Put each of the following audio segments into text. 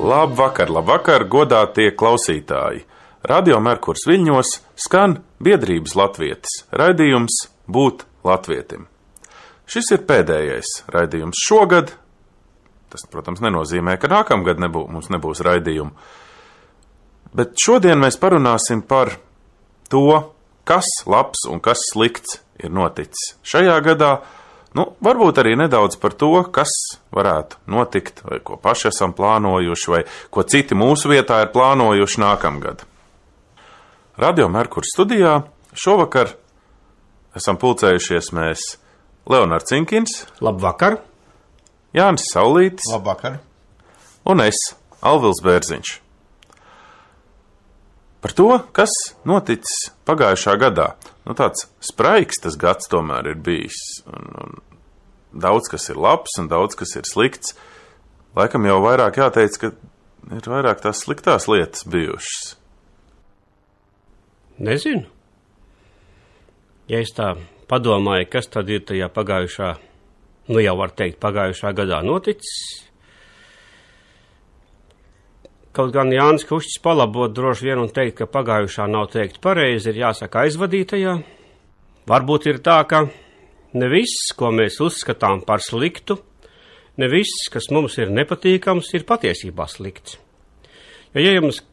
Labvakar, godātie klausītāji! Radio Merkurs Viļņos skan biedrības Latvietis raidījums Būt Latvietim. Šis ir pēdējais raidījums šogad. Tas, protams, nenozīmē, ka nākamgad mums nebūs raidījumu. Bet šodien mēs parunāsim par to, kas labs un kas slikts ir noticis šajā gadā. Varbūt arī nedaudz par to, kas varētu notikt, vai ko paši esam plānojuši, vai ko citi mūsu vietā ir plānojuši nākamgad. Radio Merkurs studijā šovakar esam pulcējušies mēs Leonards Cinkins. Labvakar. Jānis Saulītis. Labvakar. Un es, Alvils Bērziņš. Par to, kas noticis pagājušā gadā. Tāds spraigs tas gads tomēr ir bijis. Un daudz, kas ir labs un daudz, kas ir slikts. Laikam jau vairāk jāteic, ka ir vairāk tās sliktās lietas bijušas. Nezinu. Ja es tā padomāju, kas tad ir tajā pagājušā, jau var teikt, pagājušā gadā noticis. Kaut gan Jānis Kušķis palabot droši vien un teikt, ka pagājušā nav teikt pareizi, ir jāsaka aizvadītajā. Varbūt ir tā, ka ne viss, ko mēs uzskatām par sliktu, ne viss, kas mums ir nepatīkams, ir patiesībā slikts. Jo, ja jums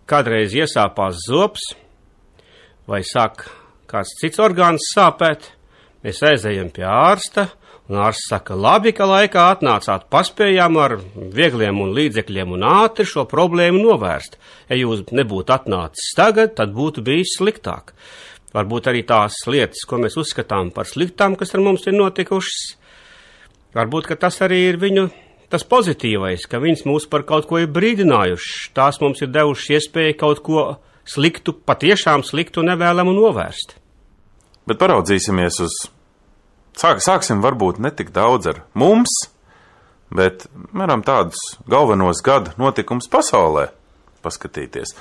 kādreiz iesāpās zobs, vai sāk kāds cits orgāns sāpēt, mēs aizejam pie ārsta, un ārsts saka, labi, ka laikā atnācāt, paspējām ar viegliem un līdzekļiem un ātri šo problēmu novērst. Ja jūs nebūtu atnācis tagad, tad būtu bijis sliktāk. Varbūt arī tās lietas, ko mēs uzskatām par sliktām, kas ar mums ir notikušas, varbūt, ka tas arī ir tas pozitīvais, ka viņas mūs par kaut ko ir brīdinājuši. Tās mums ir devušas iespēju kaut ko sliktu, patiešām sliktu nevēlamu novērst. Bet paraudzīsimies uz... Sāksim varbūt ne tik daudz ar mums, bet varam tādus galvenos gada notikumus pasaulē paskatīties.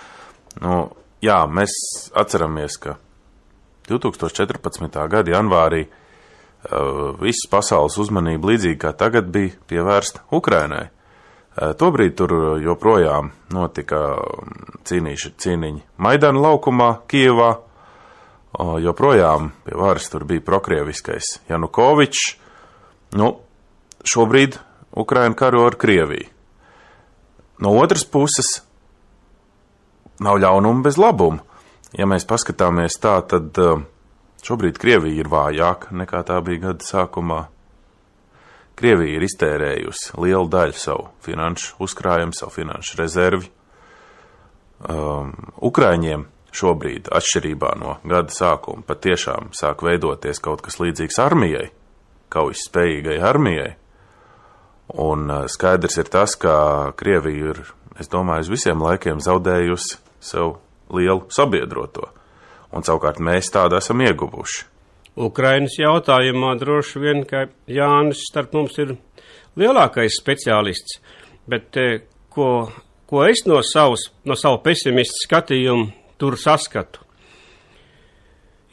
Mēs atceramies, ka 2014. gada janvārī visas pasaules uzmanība līdzīgi kā tagad bija pievērsta Ukrainai. Tobrīd tur joprojām notika cīniņi Maidana laukumā, Kijevā. Joprojām pie varas tur bija prokrieviskais Janukovičs. Šobrīd Ukraina karo ar Krieviju. No otras puses, nav ļaunuma bez labuma. Ja mēs paskatāmies tā, tad šobrīd Krievija ir vājāka nekā tā bija gada sākumā. Krievija ir iztērējusi lielu daļu savu finanšu uzkrājumu, savu finanšu rezervi. Ukraiņiem šobrīd, atšķirībā no gada sākuma, patiešām sāk veidoties kaut kas līdzīgs armijai, kaujas spējīgai armijai. Un skaidrs ir tas, ka Krievija ir, es domāju, uz visiem laikiem zaudējusi sev lielu sabiedroto. Un savukārt mēs tādu esam ieguvuši. Ukrainas jautājumā droši vien, ka Jānis starp mums ir lielākais speciālists, bet ko es no savu pesimistu skatījumu tur saskatu.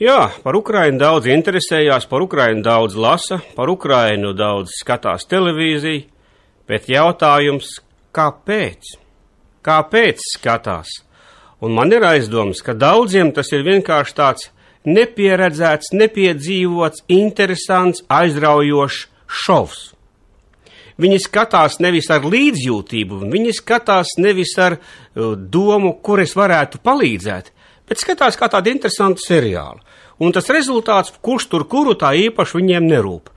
Jā, par Ukrainu daudz interesējās, par Ukrainu daudz lasa, par Ukrainu daudz skatās televīziju, bet jautājums, kāpēc? Kāpēc skatās? Un man ir aizdoms, ka daudziem tas ir vienkārši tāds nepieredzēts, nepiedzīvots, interesants, aizraujošs šovs. Viņi skatās nevis ar līdzjūtību, viņi skatās nevis ar domu, kur es varētu palīdzēt, bet skatās kā tādu interesantu seriālu. Un tas rezultāts, kurš tur kuru tā īpaši viņiem nerūp.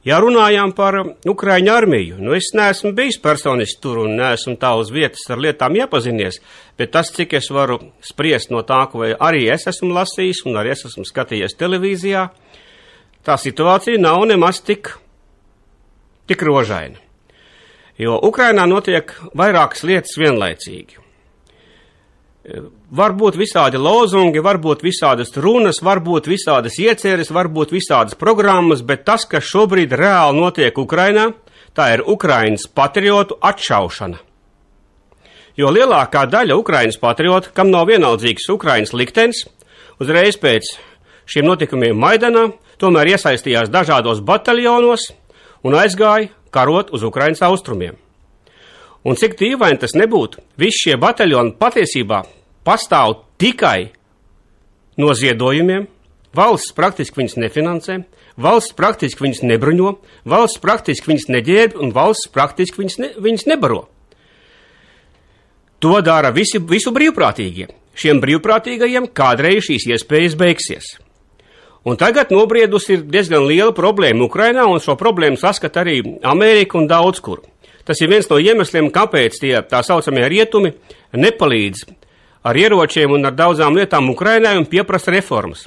Ja runājām par Ukraiņu armiju, es neesmu bijis personiski tur un neesmu tā uz vietas ar lietām iepazinies, bet tas, cik es varu spriest no tā, ko arī es esmu lasījis un arī es esmu skatījies televīzijā, tā situācija nav nemaz tik rožaina. Jo Ukrainā notiek vairākas lietas vienlaicīgi. Varbūt visādi lozungi, varbūt visādas runas, varbūt visādas ieceres, varbūt visādas programmas, bet tas, kas šobrīd reāli notiek Ukrainā, tā ir Ukrainas patriotu atšaušana. Jo lielākā daļa Ukrainas patriotu, kam nav vienaldzīgs Ukrainas liktenis, uzreiz pēc šiem notikumiem Maidanā, tomēr iesaistījās dažādos bataljonos un aizgāja karot uz Ukrainas austrumiem. Un cik dīvaini tas nebūtu, visi šie bataļoni patiesībā pastāv tikai no ziedojumiem, valsts praktiski viņus nefinansē, valsts praktiski viņus nebruņo, valsts praktiski viņus neģērb un valsts praktiski viņus nebaro. To dara visu brīvprātīgie. Šiem brīvprātīgajiem kādreiz šīs iespējas beigsies. Un tagad nobriedusi ir diezgan liela problēma Ukrainā, un šo problēmu saskata arī Amerika un daudz kur. Tas ir viens no iemesliem, kāpēc tie tā saucamie rietumi nepalīdz ar ieročiem un ar daudzām lietām Ukrainai un pieprasa reformas.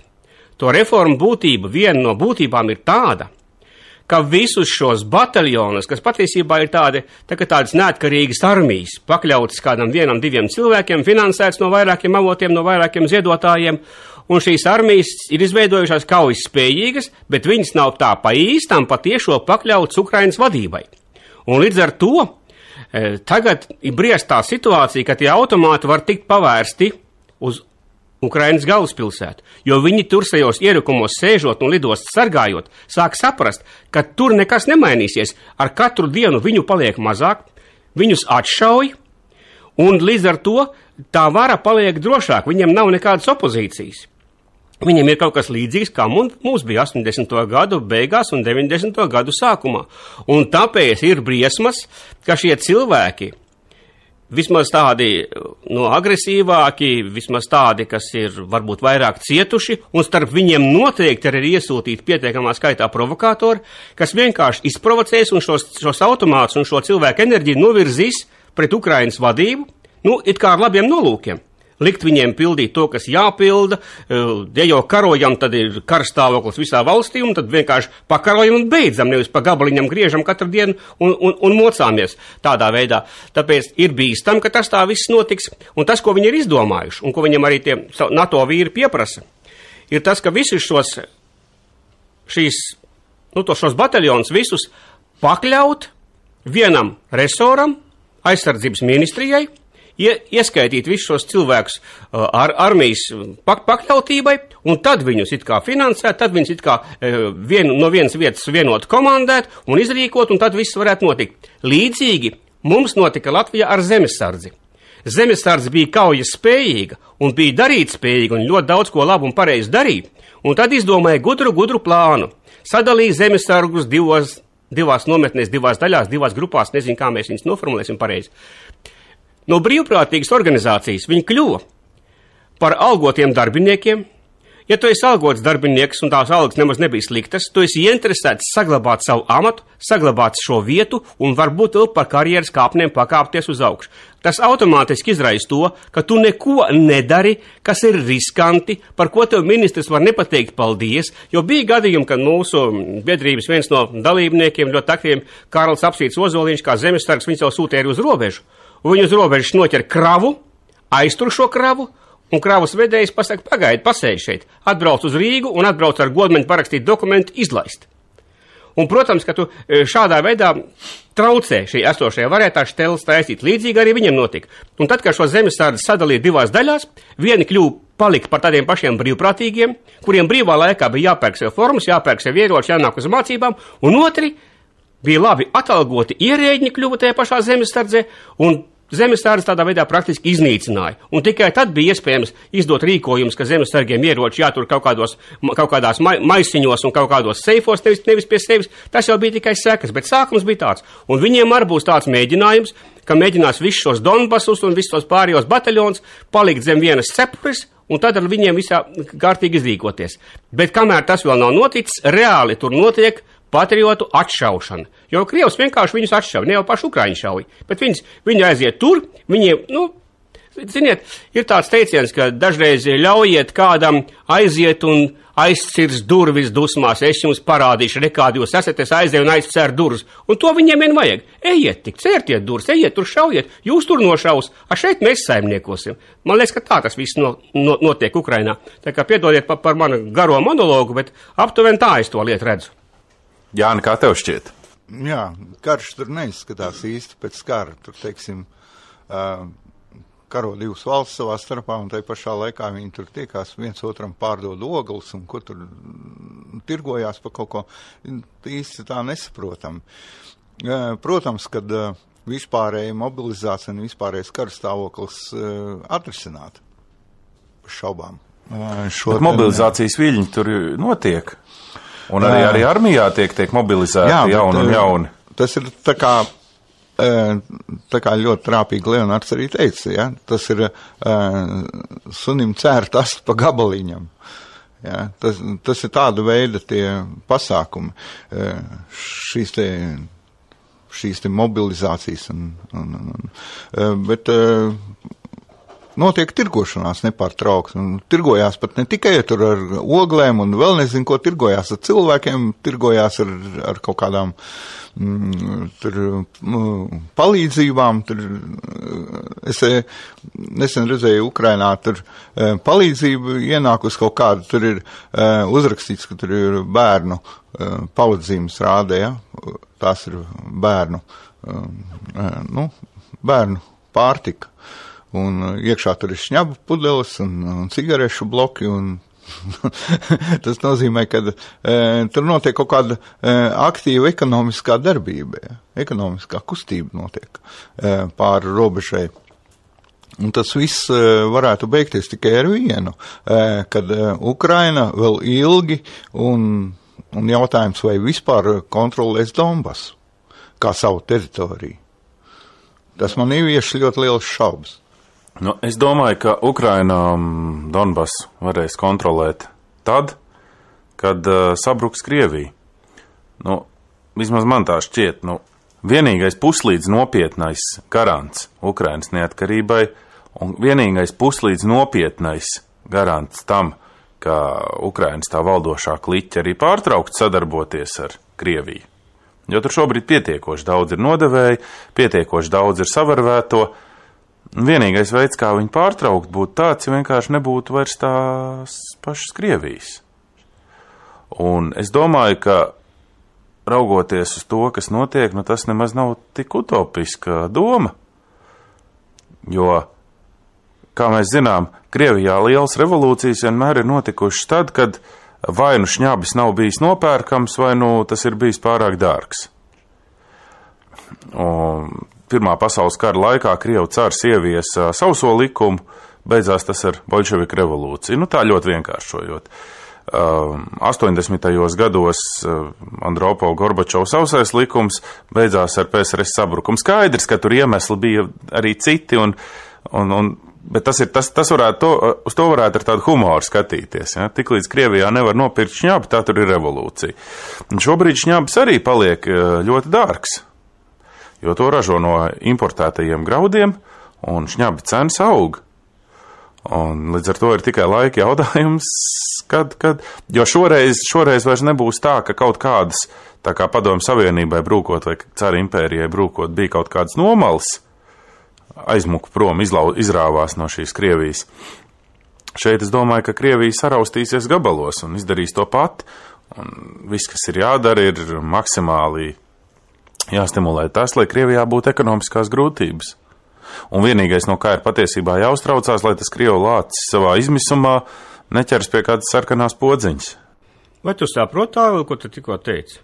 To reformu būtība, viena no būtībām ir tāda, ka visus šos bataljonus, kas patiesībā ir tādas neatkarīgas armijas, pakļautas kādam 1-2 cilvēkiem, finansēts no vairākiem avotiem, no vairākiem ziedotājiem, un šīs armijas ir izveidojušās kaujas spējīgas, bet viņas nav tā pa īstām patiešo pakļautas Ukrainas vadībai. Un līdz ar to tagad ir briest tā situācija, ka tie automāti var tikt pavērsti uz Ukrainas galvaspilsētu, jo viņi tur sajos ierakumos sēžot un lidostas sargājot, sāk saprast, ka tur nekas nemainīsies, ar katru dienu viņu paliek mazāk, viņus atšauj, un līdz ar to tā vara paliek drošāk, viņiem nav nekādas opozīcijas. Viņiem ir kaut kas līdzīgs, kā mums bija 80. gadu beigās un 90. gadu sākumā, un tāpēc ir briesmas, ka šie cilvēki, vismaz tādi agresīvāki, vismaz tādi, kas ir varbūt vairāk cietuši, un starp viņiem noteikti arī ir iesūtīti pietiekamā skaitā provokātori, kas vienkārši izprovocēs un šos automātus un šo cilvēku enerģiju novirzīs pret Ukrainas vadību, it kā ar labiem nolūkiem. Likt viņiem pildīt to, kas jāpilda, ja jau karojam, tad ir karstāvoklis visā valstī, un tad vienkārši pakarojam un beidzam, nevis pa gabaliņam griežam katru dienu un mocāmies tādā veidā. Tāpēc ir bīstam, ka tas tā viss notiks, un tas, ko viņi ir izdomājuši, un ko viņam arī tie NATO vīri pieprasa, ir tas, ka visus šos bataljonus visus pakļaut vienam resoram, aizsardzības ministrijai, ieskaitīt visus šos cilvēkus ar armijas pakļautībai, un tad viņus it kā finansēt, tad viņus it kā no vienas vietas vienot komandēt un izrīkot, un tad viss varētu notikt. Līdzīgi mums notika Latvijā ar zemesardzi. Zemesardze bija kaujas spējīga un bija darīt spējīga un ļoti daudz ko labu un pareizi darīja, un tad izdomāja gudru plānu. Sadalīja zemesargus divās nometnēs, divās daļās, divās grupās, nezinu, kā mēs viņus noformulēsim pareizi. No brīvprātīgas organizācijas viņi kļuva par algotiem darbiniekiem. Ja tu esi algots darbinieks un tās algas nemaz nebija sliktas, tu esi ieinteresēts saglabāt savu amatu, saglabāt šo vietu un varbūt vēl par karjeras kāpnēm pakāpties uz augšu. Tas automātiski izraisa to, ka tu neko nedari, kas ir riskanti, par ko tev ministrs var nepateikt paldies, jo bija gadījumi, kad mūsu biedrības viens no dalībniekiem, ļoti aktīviem, Kārlis Apsīts Ozoliņš, kā zemesargs, viņš jau sūtīja uz robežu. Viņu uz robežas noķer kravu, aiztur šo kravu, un kravas vedējs pasaka, pagaidi, pasēdi šeit, atbrauc uz Rīgu un atbrauc ar godmeņu parakstīt dokumentu, izlaist. Un, protams, ka tu šādā veidā traucē šī esošajā varētā šteles taisīt. Līdzīgi arī viņam notika. Un tad, kad šo zemesardzi sadalīja divās daļās, vieni palika par tādiem pašiem brīvprātīgiem, kuriem brīvā laikā bija jāpērk sev formas, jāpērk sev ieroči, jānāk uz mācībām, un otri bija labi atalgoti ierēģi, kļuva tajā pašā zemesardzē, un zemesardze tādā veidā praktiski iznīcināja. Un tikai tad bija iespējams izdot rīkojumus, ka zemesargiem ieroči jātur kaut kādās maisiņos un kaut kādos seifos, nevis pie sevis. Tas jau bija tikai sekas, bet sākums bija tāds. Un viņiem arī būs tāds mēģinājums, ka mēģinās visus šos Donbasus un visus tos pārējos bataļons palikt zem vienas cepures, un tad ar viņiem visā kārtīgi izrīkoties. Bet kamēr tas vēl nav noticis, reāli tur notiek patriotu atšaušana. Jo Krievs vienkārši viņus atšauj, ne jau paši Ukraiņi šauj, bet viņi aiziet tur, viņiem, ziniet, ir tāds teiciens, ka dažreiz ļaujiet kādam aiziet un aizcirs durvis dusmās, es jums parādīšu, rekādi jūs esat, es aizēju un aizcēru durvis, un to viņiem vien vajag. Ejiet tik, cērtiet durvis, ejiet tur šaujiet, jūs tur nošaus, šeit mēs saimniekosim. Man liekas, ka tā tas viss notiek Ukrainā. Tā kā piedodiet par manu garo monologu, bet aptuveni tā es to lietu redzu. Jāni, kā tev šķiet? Jā, karš tur neizskatās īsti pēc kara. Tur, teiksim, karo divas valsts savā starpā, un tai pašā laikā viņi tur tiekās viens otram pārdod ogles, un ko tur tirgojās pa kaut ko īsti tā nesaprotam. Protams, kad vispārēja mobilizācija un vispārējais karstāvoklis atrisināt. Šaubām. Bet mobilizācijas viļņi tur notiek. Un arī armijā tiek mobilizēti jauni un jauni. Tas ir tā kā ļoti trāpīgi Leonards arī teica, ja? Tas ir sunim cērt astu pa gabaliņam. Ja? Tas ir tāda veida tie pasākumi, šīs te mobilizācijas. Bet notiek tirgošanās nepārtraukti. Tirgojās pat ne tikai tur ar oglēm un vēl nezinu, ko tirgojās ar cilvēkiem, tirgojās ar kaut kādām palīdzībām. Es nesen redzēju Ukrainā, tur palīdzība ienākus kaut kādu, tur ir uzrakstīts, ka tur ir bērnu pavadzīmes rādē, ja? Tās ir bērnu pārtika. Un iekšā tur ir šņabu pudeles un cigarešu bloki, un tas nozīmē, ka tur notiek kaut kāda aktīva ekonomiskā darbība, ja? Ekonomiskā kustība notiek pāri robežai. Un tas viss varētu beigties tikai ar vienu, kad Ukraina vēl ilgi un jautājums, vai vispār kontrolēs Donbasu kā savu teritoriju. Tas man ievieš ļoti liels šaubas. Nu, es domāju, ka Ukraina Donbasu varēs kontrolēt tad, kad sabruks Krievija. Nu, vismaz man tā šķiet, vienīgais puslīdz nopietnais garants Ukrainas neatkarībai un vienīgais puslīdz nopietnais garants tam, ka Ukrainas tā valdošā kliķa arī pārtraukt sadarboties ar Krieviju. Jo tur šobrīd pietiekoši daudz ir nodevēji, pietiekoši daudz ir savarvēto. Vienīgais veids, kā viņu pārtraukt, būtu tāds, ja vienkārši nebūtu vairs tās pašas Krievijas. Un es domāju, ka raugoties uz to, kas notiek, tas nemaz nav tik utopiska doma. Jo, kā mēs zinām, Krievijā lielas revolūcijas vienmēr ir notikušas tad, kad vai nu šņabis nav bijis nopērkams, vai nu tas ir bijis pārāk dārgs. Un Pirmā pasaules kara laikā Krievu cārs ieviesa sauso likumu, beidzās tas ar Boļševiku revolūciju. Tā ļoti vienkāršojot. 80. gados Andropova Gorbačova sausais likums beidzās ar PSRS sabrukumu. Skaidrs, ka tur iemesli bija arī citi, bet tas varētu, uz to varētu ar tādu humoru skatīties. Ja? Tiklīdz Krievijā nevar nopirkt šņabu, tā tur ir revolūcija. Un šobrīd šņabs arī paliek ļoti dārgs. Jo to ražo no importētajiem graudiem, un šņabi cenas aug. Un līdz ar to ir tikai laika jautājums, jo šoreiz vairs nebūs tā, ka kaut kādas, tā kā Padomju Savienībai brūkot vai Cara impērijai brūkot, bija kaut kādas nomalas, aizmuka prom, izrāvās no šīs Krievijas. Šeit es domāju, ka Krievija saraustīsies gabalos un izdarīs to pati, un viss, kas ir jādara, ir maksimāli jāstimulē tas, lai Krievijā būtu ekonomiskās grūtības. Un vienīgais, no kā ir patiesībā jāuztraucās, lai tas Krievu lācis savā izmisumā neķers pie kādas sarkanās podziņas. Vai tu saproti tā, ko tu tikko teici?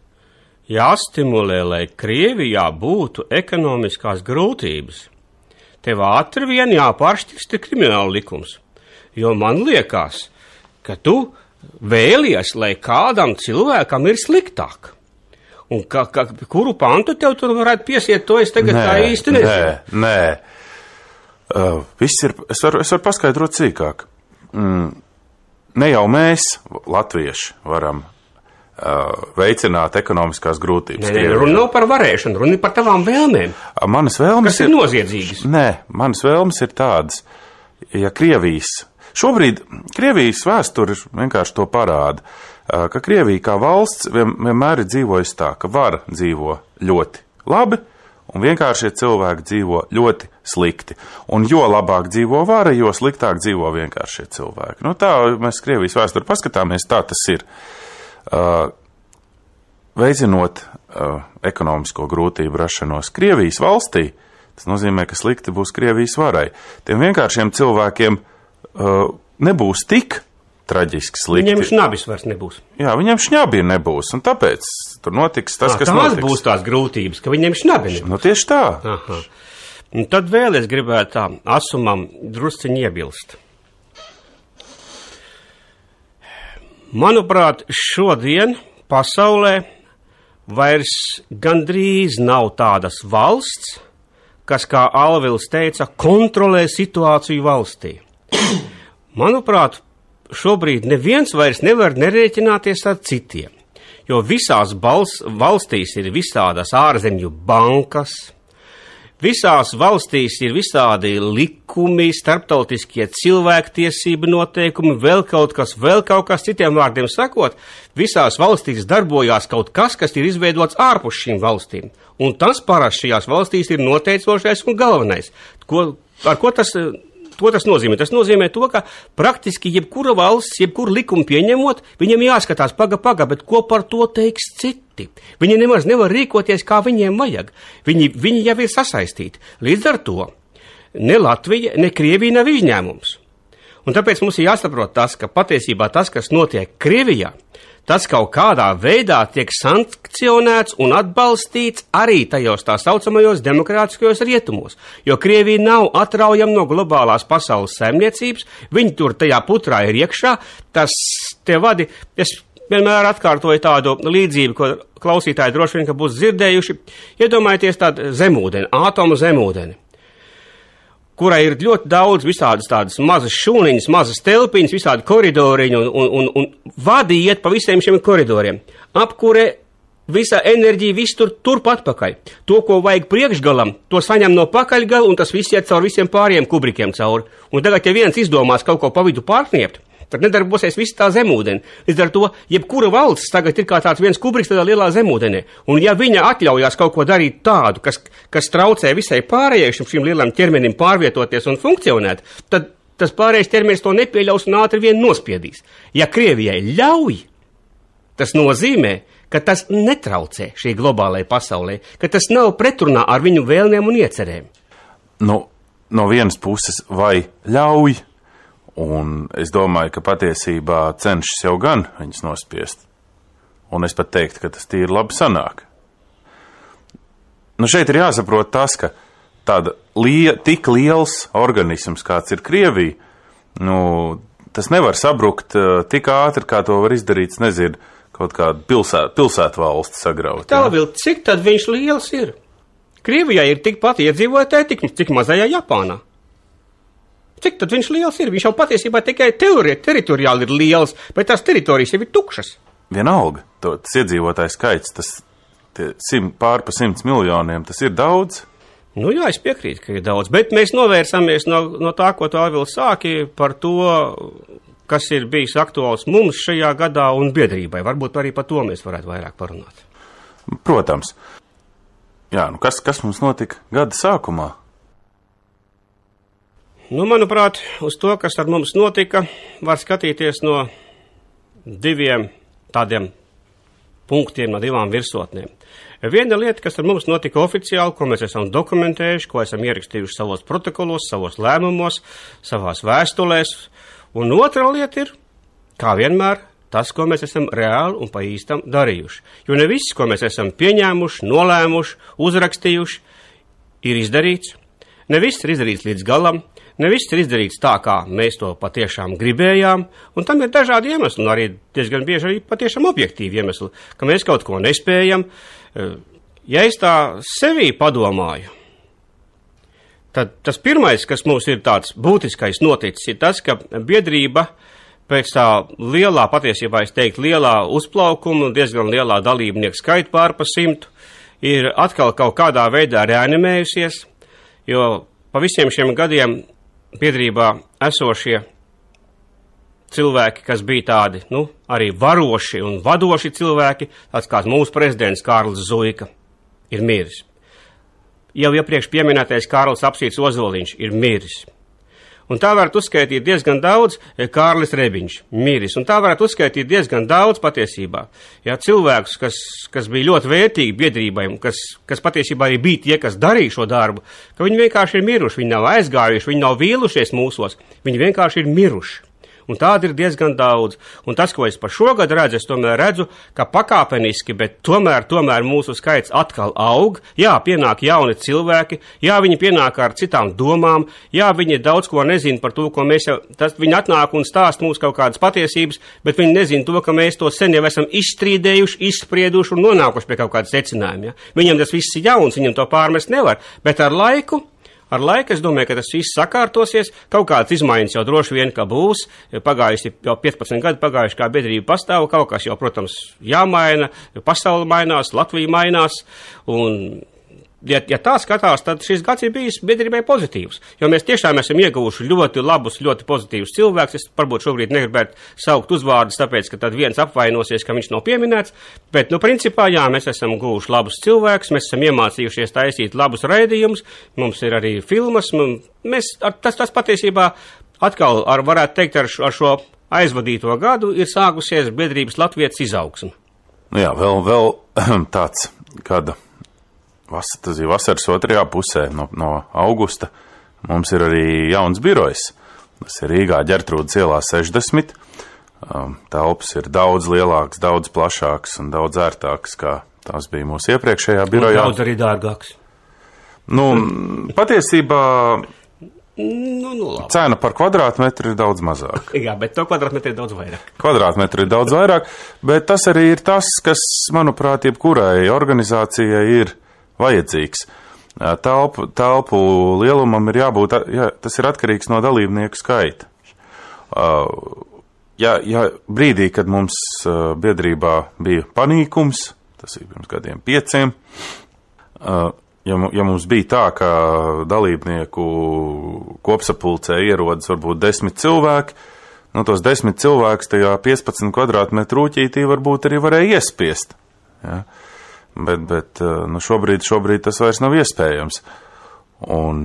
Jāstimulē, lai Krievijā būtu ekonomiskās grūtības. Tev ātri vien jāpāršķirsta krimināla likums. Jo man liekas, ka tu vēlies, lai kādam cilvēkam ir sliktāk. Un kuru pantu tev tur varētu piesiet, to es tagad tā īsti nezinu. Nē. Es varu paskaidrot sīkāk. Ne jau mēs, latvieši, varam veicināt ekonomiskās grūtības. Nē, runa nav par varēšanu, runa ir par tavām vēlmēm. Manas vēlmes kas ir noziedzīgas. Nē, manas vēlmes ir tādas, ja šobrīd Krievijas vēsture vienkārši to parāda, ka Krievija kā valsts vienmēr ir dzīvojusi tā, ka vara dzīvo ļoti labi un vienkāršie cilvēki dzīvo ļoti slikti. Un jo labāk dzīvo vara, jo sliktāk dzīvo vienkāršie cilvēki. Tā mēs Krievijas vēsturi paskatāmies, tā tas ir. Veicinot ekonomisko grūtību rašanos Krievijas valstī, tas nozīmē, ka slikti būs Krievijas varai. Tiem vienkāršiem cilvēkiem nebūs tik traģiski slikti. Viņiem šnabis vairs nebūs. Jā, viņiem šņabi nebūs, un tāpēc tur notiks tas, kas notiks. Tās būs tās grūtības, ka viņiem šņabi nebūs. Nu, tieši tā. Aha. Un tad vēl es gribētu tā asumam drusciņi iebilst. Manuprāt, šodien pasaulē vairs gandrīz nav tādas valsts, kas, kā Alvils teica, kontrolē situāciju valstī. Manuprāt, šobrīd neviens vairs nevar nerēķināties ar citiem, jo visās valstīs ir visādas ārzemju bankas, visās valstīs ir visādi likumi, starptautiskie cilvēktiesību noteikumi, vēl kaut kas, citiem vārdiem sakot, visās valstīs darbojās kaut kas, kas ir izveidots ārpus šīm valstīm, un tas parasti šajās valstīs ir noteicošais un galvenais. Ko tas nozīmē? Tas nozīmē to, ka praktiski jebkura valsts, jebkuru likumu pieņemot, viņiem jāskatās paga, bet ko par to teiks citi? Viņi nemaz nevar rīkoties, kā viņiem vajag. Viņi jau ir sasaistīti. Līdz ar to ne Latvija, ne Krievija nav izņēmums. Un tāpēc mums ir jāsaprot tas, ka patiesībā tas, kas notiek Krievijā, tas kaut kādā veidā tiek sankcionēts un atbalstīts arī tajos tā saucamajos demokrātiskajos rietumos, jo Krievija nav atraujama no globālās pasaules saimniecības, viņi tur tajā putrā ir iekšā, tas te vadi, es vienmēr atkārtoju tādu līdzību, ko klausītāji droši vien, ka būs dzirdējuši, iedomājieties tādu zemūdeni, ātomu zemūdeni, kurai ir ļoti daudz visādas tādas mazas šūniņas, mazas telpiņas, visādi koridoriņi un vadi iet pa visiem šiem koridoriem. Apkure, visa enerģija, viss turp atpakaļ. To, ko vajag priekšgalam, to saņem no pakaļgala un tas viss iet caur visiem pāriem kubrikiem cauri. Un tagad, ja viens izdomās kaut ko pa vidu pārkniept, tad nedarbosies viss tā zemūdeni. Līdz ar to, jebkura valsts tagad ir kā tāds viens kubriks tādā lielā zemūdenē. Un ja viņa atļaujās kaut ko darīt tādu, kas traucē visai pārējai šim lielam ķermenim pārvietoties un funkcionēt, tad tas pārējais ķermenis to nepieļaus un ātri vien nospiedīs. Ja Krievijai ļauj, tas nozīmē, ka tas netraucē šī globālajai pasaulē, ka tas nav pretrunā ar viņu vēlmēm un iecerēm. Nu, no vienas puses vai ļauj, un es domāju, ka patiesībā cenšas jau gan viņus nospiest. Un es pat teiktu, ka tas tīri labi sanāk. Nu, šeit ir jāsaprot tas, ka tāda tik liels organisms, kāds ir Krievija, nu, tas nevar sabrukt tik ātri, kā to var izdarīt, nezinu, kaut kādu pilsētu valsti sagraut. Tā vēl, cik tad viņš liels ir? Krievijai ir tikpat iedzīvotāji, cik mazajā Japānā. Cik tad viņš liels ir? Viņš jau patiesībā tikai teritoriāli ir liels, bet tās teritorijas jau ir tukšas. Vienalga, tas iedzīvotāju skaits, tas pār pa 100 miljoniem, tas ir daudz. Nu jā, es piekrītu, ka ir daudz, bet mēs novērsamies no tā, ko tu Alvils sāki par to, kas ir bijis aktuāls mums šajā gadā un biedrībai. Varbūt arī par to mēs varētu vairāk parunāt. Protams. Jā, nu kas mums notika gada sākumā? Nu, manuprāt, uz to, kas ar mums notika, var skatīties no diviem tādiem punktiem, no divām virsotnēm. Viena lieta, kas ar mums notika oficiāli, ko mēs esam dokumentējuši, ko esam ierakstījuši savos protokolos, savos lēmumos, savās vēstulēs, un otra lieta ir, kā vienmēr, tas, ko mēs esam reāli un pa īstam darījuši. Jo ne viss, ko mēs esam pieņēmuši, nolēmuši, uzrakstījuši, ir izdarīts. Ne viss ir izdarīts līdz galam, ne viss ir izdarīts tā, kā mēs to patiešām gribējām, un tam ir dažādi iemesli, un arī diezgan bieži arī patiešām objektīvi iemesli, ka mēs kaut ko nespējam. Ja es tā sevī padomāju, tad tas pirmais, kas mums ir tāds būtiskais noticis, ir tas, ka biedrība pēc tā lielā, patiesībā es teiktu, lielā uzplaukuma, diezgan lielā dalībnieku skaita pār pa 100, ir atkal kaut kādā veidā reanimējusies, jo pa visiem šiem gadiem biedrībā esošie cilvēki, kas bija tādi, nu, arī varoši un vadoši cilvēki, tāds kā mūsu prezidents Kārlis Zuika, ir miris. Jau iepriekš pieminētais Kārlis Apsīts Ozoliņš ir miris. Un tā varētu uzskaitīt diezgan daudz, Kārlis Rebiņš miris, un tā varētu uzskaitīt diezgan daudz patiesībā. Ja cilvēkus, kas bija ļoti vērtīgi biedrībai, kas patiesībā arī bija tie, kas darīja šo darbu, ka viņi vienkārši ir miruši, viņi nav aizgājuši, viņi nav vīlušies mūsos, viņi vienkārši ir miruši. un tādi ir diezgan daudz. Un tas, ko es par šogad redzu, es tomēr redzu, ka pakāpeniski, bet tomēr mūsu skaits atkal aug. Jā, pienāk jauni cilvēki, jā, viņi pienāk ar citām domām, jā, viņi daudz ko nezina par to, ko mēs jau, viņi atnāk un stāst mums kaut kādas patiesības, bet viņi nezina to, ka mēs to sen jau esam izstrīdējuši, izsprieduši un nonākuši pie kaut kādas secinājuma. Ja? Viņam tas viss ir jauns, viņam to pārmest nevar, bet ar laiku, es domāju, ka tas viss sakārtosies, kaut kādas izmaiņas jau droši vien, ka būs, pagājusi jau 15 gadi pagājuši, kā biedrība pastāv, kaut kas jau, protams, jāmaina, pasaule mainās, Latvija mainās, un ja tā skatās, tad šis gads ir bijis biedrībai pozitīvs, jo mēs tiešām esam ieguvuši ļoti labus, ļoti pozitīvus cilvēkus. Es varbūt šobrīd negribētu saukt uzvārdus, tāpēc, ka tad viens apvainosies, ka viņš nav pieminēts, bet, principā, jā, mēs esam guvuši labus cilvēkus, mēs esam iemācījušies taisīt labus raidījumus, mums ir arī filmas, tas patiesībā atkal, varētu teikt, ar šo aizvadīto gadu ir sākusies biedrības Latvietes izaugsme. Jā, vēl tāds, kāda. Tas ir vasaras otrajā pusē, no augusta. Mums ir arī jauns birojs. Tas ir Rīgā Ģertrūdas ielā 60. Telpas ir daudz lielāks, daudz plašāks un daudz ērtāks, kā tās bija mūsu iepriekšējā birojā. Un daudz arī dārgāks. Patiesībā cena par kvadrātmetru ir daudz mazāka. Jā, bet to kvadrātmetru ir daudz vairāk. Kvadrātmetru ir daudz vairāk, bet tas arī ir tas, kas, manuprāt, jebkurai organizācijai ir vajadzīgs. Telpu lielumam ir jābūt, tas ir atkarīgs no dalībnieku skaita. Ja brīdī, kad mums biedrībā bija panīkums, tas ir pirms gadiem 5, ja mums bija tā, ka dalībnieku kopsapulcē ierodas varbūt 10 cilvēki, tos 10 cilvēkus tajā 15 kvadrātmetru rūķītī varbūt arī varēja iespiest. Ja? Bet šobrīd tas vairs nav iespējams. Un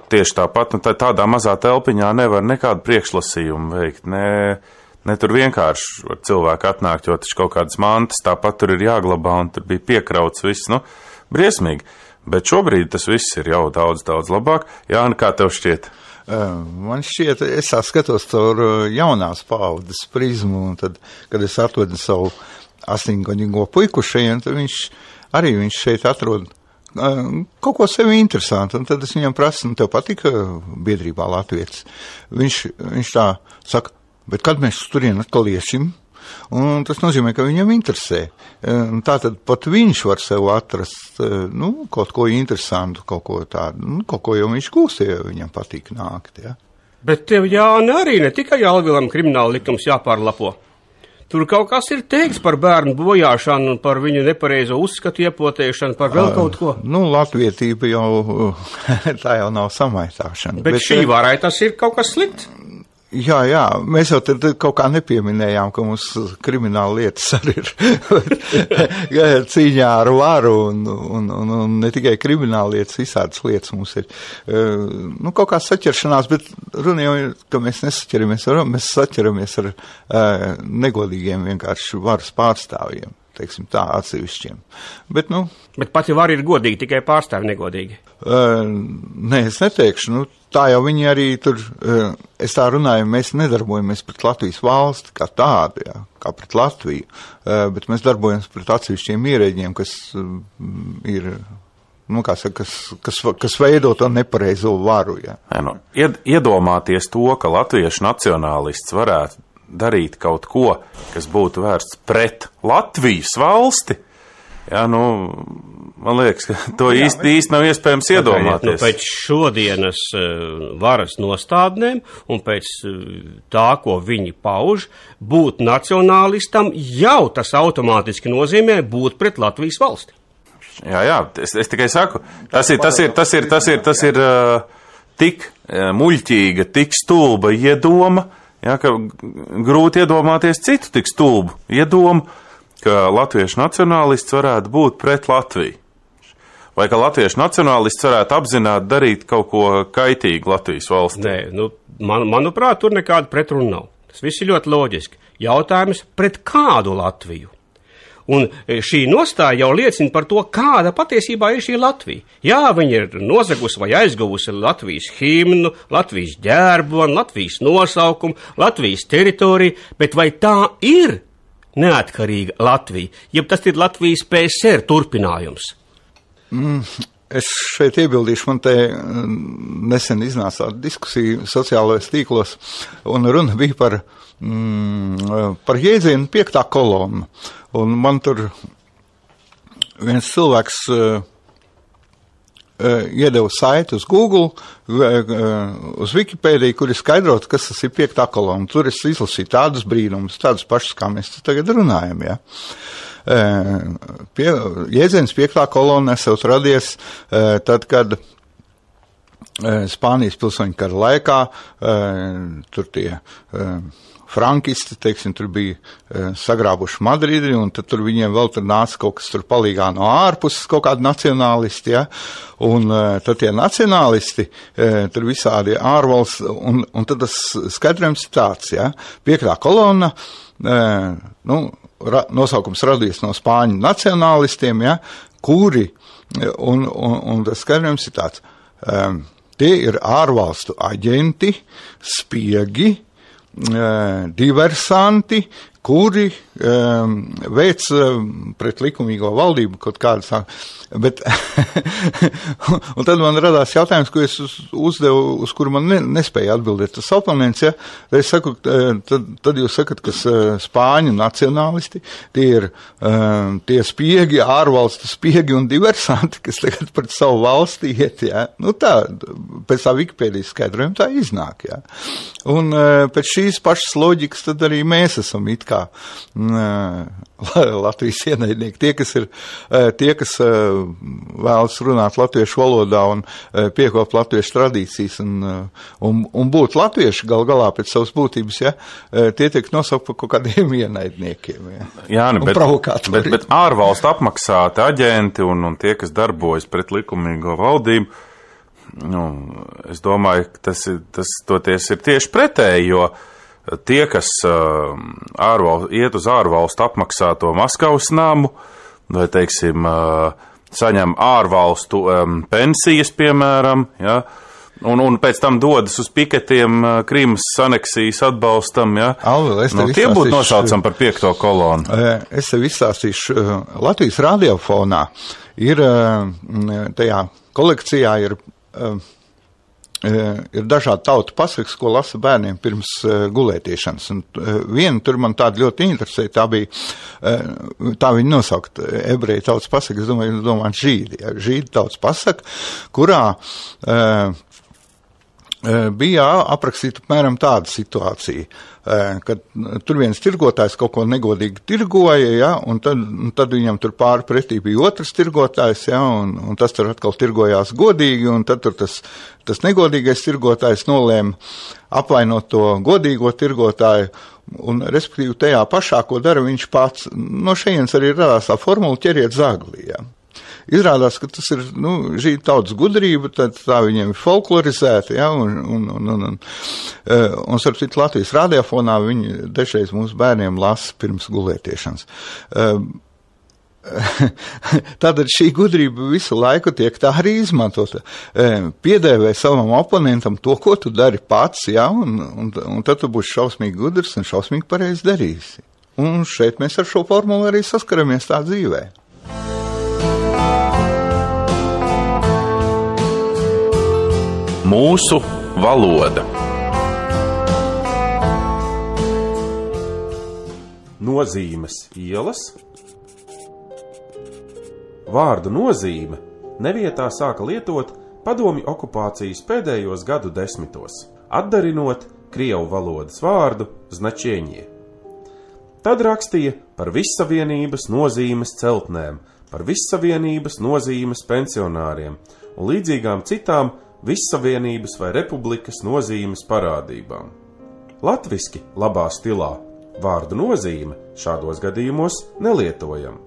tieši tāpat, tādā mazā telpiņā nevar nekādu priekšlasījumu veikt, ne tur vienkārši var cilvēki atnākt, jo taču kaut kādas mantas tāpat tur ir jāglabā, un tur bija piekrauts viss, briesmīgi. Bet šobrīd tas viss ir jau daudz, daudz labāk. Jāni, kā tev šķiet? Man šķiet, es skatos caur jaunās paaudzes prizmu, un tad, kad es atvedu savu 8-gadīgo puiku šeit, tad viņš šeit atrod kaut ko sevi interesantu, un tad es viņam prasu, tev patika biedrībā Latvietis? Viņš tā saka, bet kad mēs turien atkal iesim? Un tas nozīmē, ka viņam interesē. Tātad pat viņš var sev atrast, kaut ko interesantu, kaut ko tādu, kaut ko jau viņš gūs, ja viņam patīk nākt, ja? Bet tev, Jāni, arī ne tikai Alvilam krimināla likums jāpārlapo. Tur kaut kas ir teikts par bērnu bojāšanu, par viņu nepareizo uzskatu iepotēšanu, par vēl kaut ko. Latvietība jau, tā jau nav samaitāšana. Bet šī varai tas ir kaut kas slikts. Jā, mēs jau tad kaut kā nepieminējām, ka mums krimināla lietas arī ir cīņā ar varu un ne tikai krimināla lietas, visādas lietas mums ir. Kaut kā saķeršanās, bet runa jau ir, ka mēs nesaķeramies ar varu, mēs saķeramies ar negodīgiem vienkārši varas pārstāvjiem, teiksim tā, atsevišķiem. Bet pati vara ir godīga, tikai pārstāvi negodīgi. Nē, es neteikšu, tā jau viņi arī tur, es tā runāju, mēs nedarbojamies pret Latvijas valsti kā tādu, kā pret Latviju, bet mēs darbojamies pret atsevišķiem ierēģiem, kas ir, kas veido to nepareizo varu. Iedomāties to, ka latviešu nacionālists varētu darīt kaut ko, kas būtu vērsts pret Latvijas valsti, man liekas, ka to īsti nav iespējams iedomāties. Pēc šodienas varas nostādnēm un pēc tā, ko viņi pauž, būt nacionālistam jau tas automātiski nozīmē būt pret Latvijas valsti. Jā, es tikai saku, tas ir tik muļķīga, tik stulba iedoma, ka grūti iedomāties citu tik stulbu iedomu, ka latviešu nacionālists varētu būt pret Latviju. Vai ka latviešu nacionālists varētu apzināti darīt kaut ko kaitīgu Latvijas valstī? Nē, manuprāt, tur nekāda pretruna nav. Tas viss ir ļoti loģiski. Jautājums, pret kādu Latviju? Un šī nostāja jau liecina par to, kāda patiesībā ir šī Latvija. Jā, viņa ir nozagusi vai aizguvusi Latvijas himnu, Latvijas ģērbonu, Latvijas nosaukumu, Latvijas teritoriju, bet vai tā ir neatkarīga Latvija, jeb tas ir Latvijas PSR turpinājums? Es šeit iebildīšu, man te nesen iznāca diskusija sociālajos tīklos, un runa bija par jēdzienu 5. kolonu. Un man tur viens cilvēks iedeva saiti uz Google, uz Wikipēdiju, kur ir skaidrots, kas tas ir 5. kolona. Tur es izlasīju tādus brīnumus, tādus pašus, kā mēs tagad runājam, ja. Jēdziens 5. kolona esot radies tad, kad Spānijas pilsoņu kara laikā tur tie frankisti, teiksim, tur bija sagrābuši Madridi, un tad tur viņiem vēl tur nāca kaut kas tur palīgā no ārpuses, kaut kādi nacionālisti, ja, un tad tie nacionālisti, tur visādi ārvalsts, un tad tas skaidrojums ir tāds, ja, 5. kolona, nosaukums radies no spāņu nacionālistiem, ja, kuri, un tas skaidrojums ir tāds, tie ir ārvalstu aģenti, spiegi, diversanti, kuri veic pret likumīgo valdību kaut kādas, bet, un tad man radās jautājums, ko es uzdevu, uz kuru man nespēja atbildēt. Tas oponents, ja, es saku, tad jūs sakat, ka spāņu nacionālisti, tie ir tie spiegi, ārvalstu spiegi un diversanti, kas tagad pret savu valsti iet, ja. Nu tā, pēc tā Wikipēdijas skaidrojuma tā iznāk, ja. Un pēc šīs pašas loģikas tad arī mēs esam it kā Latvijas ienaidnieki, tie, kas vēlas runāt latviešu valodā un piekop latviešu tradīcijas un būt latvieši gal galā pēc savas būtības, ja, tie tiek nosaukt par kaut kādiem ienaidniekiem, ja. Jāni, bet ārvalstu apmaksāti aģenti un tie, kas darbojas pret likumīgo valdību, es domāju, ka tas toties ir tieši pretēji, jo tie, kas iet uz ārvalstu apmaksāto Maskavas namu, vai, teiksim, saņem ārvalstu pensijas, piemēram, ja, un pēc tam dodas uz piketiem Krimas aneksijas atbalstam, ja, tie būtu nosaucam par 5. kolonu. Es tev izstāstīšu, Latvijas radiofonā ir, tajā kolekcijā ir dažādi tautu pasakas, ko lasa bērniem pirms gulētiešanas. Un viena tur man tāda ļoti interesē, tā viņa nosaukt ebreju tautas pasaka, es domāju, žīdi, ja, žīdi tautas pasaka, kurā bija aprakstīta apmēram tāda situācija, kad tur viens tirgotājs kaut ko negodīgi tirgoja, ja, un tad viņam tur pāri pretī bija otrs tirgotājs, ja, un tas tur atkal tirgojās godīgi, un tad tur tas negodīgais tirgotājs nolēma apvainot to godīgo tirgotāju, un respektīvi tajā pašā, ko dara viņš pats, no šejienes arī radās tā formula ķeriet zagli, ja. Izrādās, ka tas ir, žīdu tautas gudrība, tad tā viņiem ir folklorizēta, ja, un starp citu Latvijas radiofonā viņi dažreiz mūsu bērniem lasa pirms gulētiešanas. Tātad šī gudrība visu laiku tiek tā arī izmantota. Piedēvē savam oponentam to, ko tu dari pats, ja, un tad tu būsi šausmīgi gudrs un šausmīgi pareizi darīsi. Un šeit mēs ar šo formulu arī saskaramies tā dzīvē. Mūsu valoda. Nozīmes ielas. Vārdu nozīme nevietā sāka lietot padomju okupācijas pēdējos gadu desmitos, atdarinot krievu valodas vārdu značieņie. Tad rakstīja par vissavienības nozīmes celtnēm, par vissavienības nozīmes pensionāriem un līdzīgām citām vissavienības vai republikas nozīmes parādībām. Latviski labā stilā vārdu nozīme šādos gadījumos nelietojam.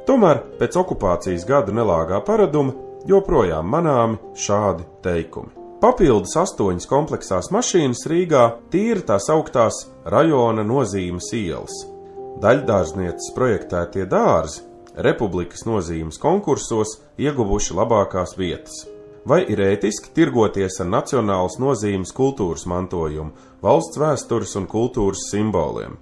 Tomēr pēc okupācijas gadu nelāgā paraduma joprojām manāmi šādi teikumi. Papildus 8 kompleksās mašīnas Rīgā tīra tās augtās rajona nozīmes ielas. Daļdārznieces projektētie dārzi Republikas nozīmes konkursos ieguvuši labākās vietas. Vai ir ētiski tirgoties ar nacionālas nozīmes kultūras mantojumu, valsts vēstures un kultūras simboliem?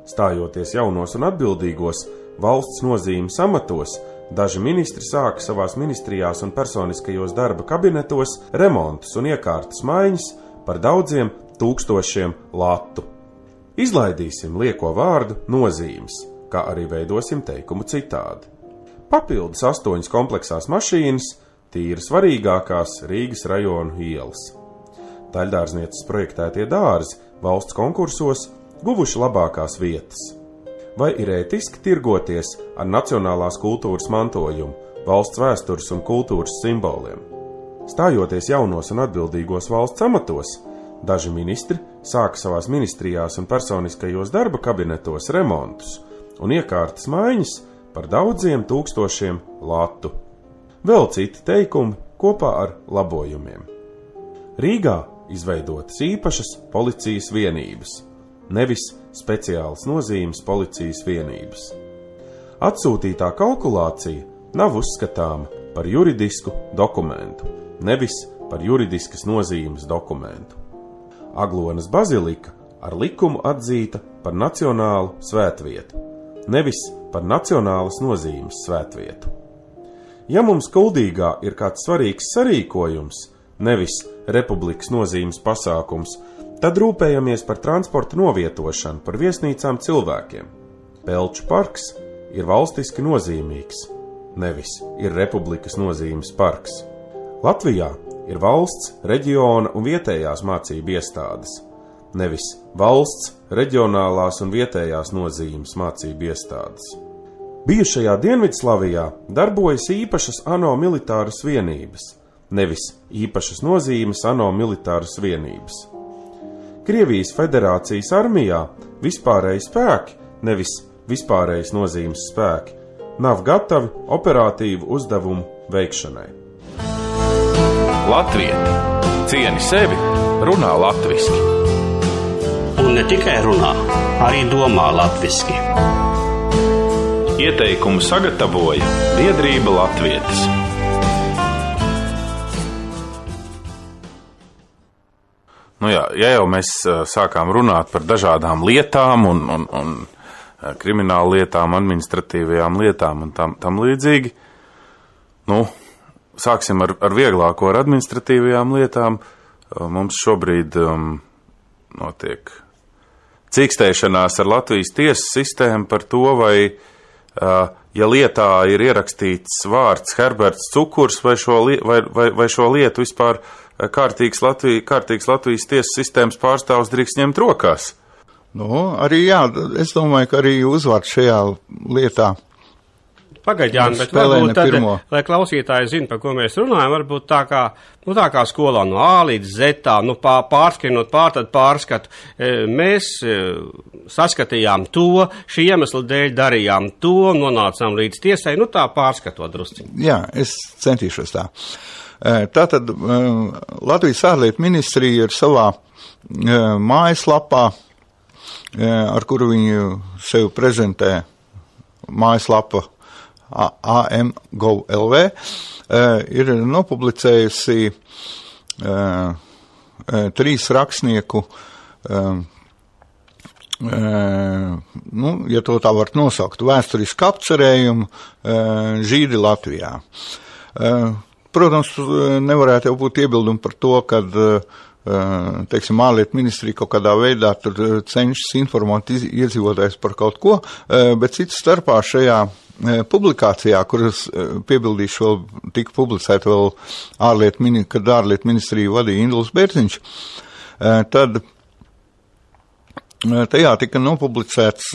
Stājoties jaunos un atbildīgos valsts nozīmes amatos, daži ministri sāka savās ministrijās un personiskajos darba kabinetos remontus un iekārtas maiņas par daudziem tūkstošiem latu. Izlaidīsim lieko vārdu nozīmes, kā arī veidosim teikumu citādi. Papildus 8 kompleksās mašīnas, tīri svarīgākās Rīgas rajonu ielas. Daļdārznieces projektētie dārzi valsts konkursos guvuši labākās vietas. Vai ir ētiski tirgoties ar nacionālās kultūras mantojumu, valsts vēstures un kultūras simboliem? Stājoties jaunos un atbildīgos valsts amatos, daži ministri sāka savās ministrijās un personiskajos darba kabinetos remontus un iekārtas maiņas par daudziem tūkstošiem latu. Vēl citi teikumi kopā ar labojumiem. Rīgā izveidotas īpašas policijas vienības, nevis speciālas nozīmes policijas vienības. Atsūtītā kalkulācija nav uzskatāma par juridisku dokumentu, nevis par juridiskas nozīmes dokumentu. Aglonas bazilika ar likumu atzīta par nacionālu svētvietu, nevis par nacionālas nozīmes svētvietu. Ja mums Kuldīgā ir kāds svarīgs sarīkojums, nevis republikas nozīmes pasākums, tad rūpējamies par transporta novietošanu, par viesnīcām cilvēkiem. Pelču parks ir valstiski nozīmīgs, nevis ir republikas nozīmes parks. Latvijā ir valsts, reģiona un vietējās mācību iestādes, nevis valsts, reģionālās un vietējās nozīmes mācību iestādes. Bijušajā Dienvidslavijā darbojas īpašas ANO militāras vienības, nevis īpašas nozīmes ANO militāras vienības. Krievijas federācijas armijā vispārēji spēki, nevis vispārējas nozīmes spēki, nav gatavi operatīvu uzdevumu veikšanai. Latvieti, cieni sevi, runā latviski. Un ne tikai runā, arī domā latviski. Ieteikumu sagatavoja Biedrība Latvietis. Ja jau mēs sākām runāt par dažādām lietām un kriminālu lietām, administratīvajām lietām un tam līdzīgi, sāksim ar vieglāko, ar administratīvajām lietām. Mums šobrīd notiek cīkstēšanās ar Latvijas tiesu sistēmu par to, vai ja lietā ir ierakstīts vārds Herberts Cukurs, vai šo lietu vispār kārtīgs Latvijas tiesas sistēmas pārstāvs drīkst ņemt rokās. Arī jā, es domāju, ka arī uzvārds šajā lietā. Pagaidām, bet varbūt tad, lai klausītāji zina, par ko mēs runājam, varbūt tā kā skolā no A līdz Z, pārskrienot tad pārskatu, mēs saskatījām to, šī iemesla dēļ darījām to, nonācām līdz tiesai, tā pārskatot drusciņu. Jā, es centīšos tā. Tātad Latvijas ārlietu ministrija ir savā mājaslapā, ar kuru viņi sev prezentē mājaslapa AM.gov.lv, ir nopublicējusi 3 rakstnieku, ja to tā var nosaukt, vēsturisku apcerējumu žīdi Latvijā. Protams, nevarētu jau būt iebildumi par to, kad ārlietu ministrija kaut kādā veidā tur cenšas informēt iedzīvotājus par kaut ko, bet cits starpā šajā publikācijā, kuras piebildīšu vēl tika publicēta vēl kad ārlietu ministriju vadīja Induls Bērziņš, tad tajā tika nopublicēts,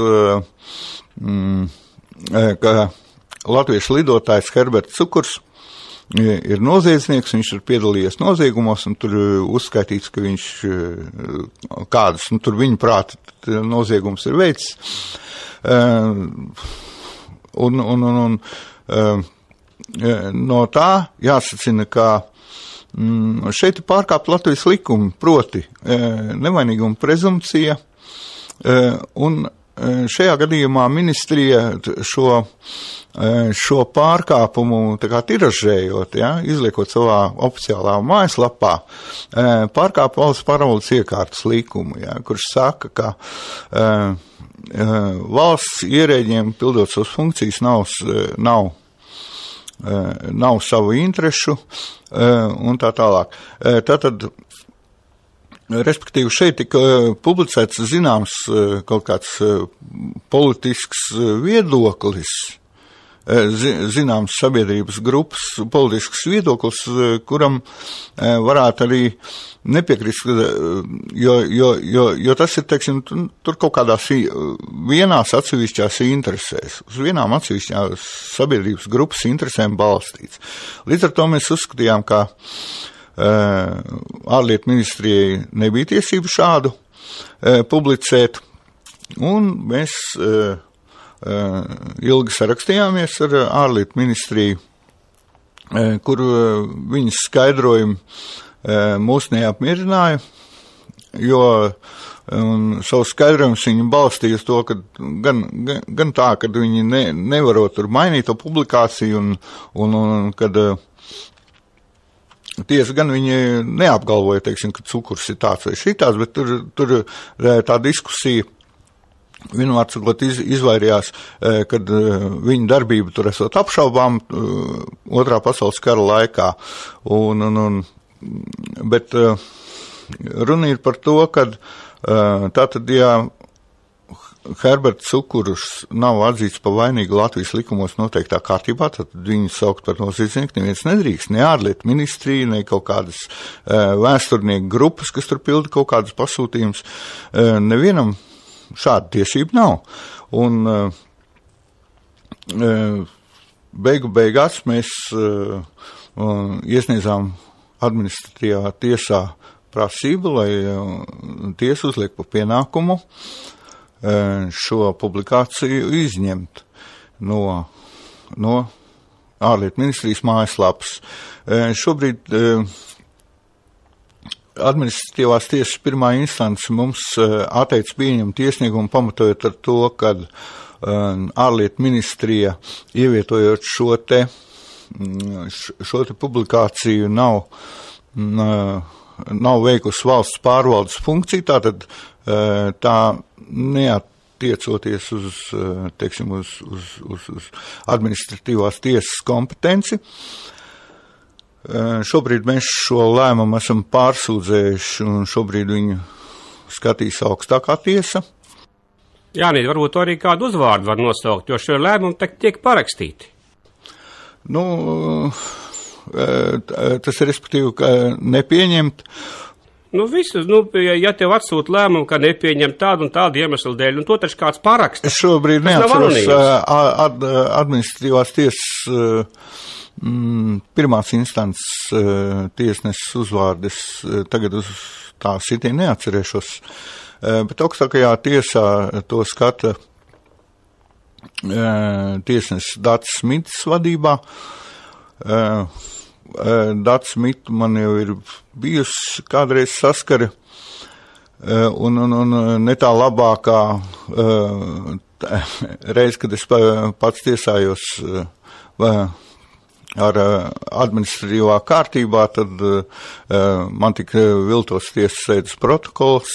ka latviešu lidotājs Herberts Cukurs ir noziedznieks, viņš ir piedalījies noziegumos, un tur uzskaitīts, ka viņš kādus, tur viņa prāta noziegums ir veicis. No tā jāsacina, ka šeit ir pārkāpt Latvijas likumi, proti nevainīguma prezumpcija un šajā gadījumā ministrija šo pārkāpumu tā kā tiražējot, ja, izliekot savā oficiālā mājaslapā, pārkāp valsts pārvaldes iekārtas likumu, ja, kurš saka, ka valsts ierēģiem pildot savas funkcijas nav savu interešu un tā tālāk. Tātad, respektīvi, šeit tika publicēts zināms kaut kāds politisks viedoklis, zināms sabiedrības grupas politisks viedoklis, kuram varētu arī nepiekrist, jo tas ir, teiksim, tur kaut kādās vienās atsevišķās interesēs, uz vienām atsevišķās sabiedrības grupas interesēm balstīts. Līdz ar to mēs uzskatījām, ka ārlietu ministrijai nebija tiesību šādu publicēt, un mēs ilgi sarakstījāmies ar ārlietu ministriju, kur viņas skaidrojumi mūs neapmierināja, jo savu skaidrojumus viņi balstīja uz to, ka gan tā, ka viņi nevarot tur mainīt to publikāciju un kad tiesa gan viņi neapgalvoja, teiksim, ka cukurs ir tāds vai šitās, bet tur tā diskusija vienmēr sakot izvairījās, kad viņa darbība tur esot apšaubām otrā pasaules kara laikā. Bet runa ir par to, ka tātad, ja Herberts Cukurus nav atzīts par vainīgu Latvijas likumos noteiktā kārtībā, tad viņu saukt par noziedznieku neviens nedrīkst. Ne ārlietu ministrija, ne kaut kādas vēsturnieku grupas, kas tur pilda kaut kādas pasūtījumus. Nevienam šāda tiesība nav. Un beigās mēs iesniedzām administratīvā tiesā prasību, lai tiesa uzliek par pienākumu šo publikāciju izņemt no ārlietu ministrijas mājaslapas. Šobrīd administratīvās tiesas pirmā instance mums atteica pieņemt iesniegumu pamatojot ar to, ka ārlietu ministrija ievietojot šo te publikāciju nav veikusi valsts pārvaldes funkciju, tātad tā neattiecoties uz, teiksim, uz administratīvās tiesas kompetenci. Šobrīd mēs šo lēmumu esam pārsūdzējuši un šobrīd viņu skatīs augstākā tiesa. Jānīt, varbūt arī kādu uzvārdu var nosaukt, jo šo lēmumu tiek parakstīti. Tas ir respektīvi nepieņemt. Visus, ja tev atsūta lēmumu, ka nepieņem tādu un tādu iemeslu dēļ, un to taču kāds paraksta. Es šobrīd neatceros administratīvās tiesas pirmās instances tiesneses uzvārdes, tagad uz tā sitien neatcerēšos, bet augstākajā tiesā to skata tiesneses Dats Smits vadībā. Dats Smits man jau ir bijusi kādreiz saskare, un ne tā labākā reiz, kad es pats tiesājos ar administratīvā kārtībā, tad man tika viltos tiesas sēdes protokols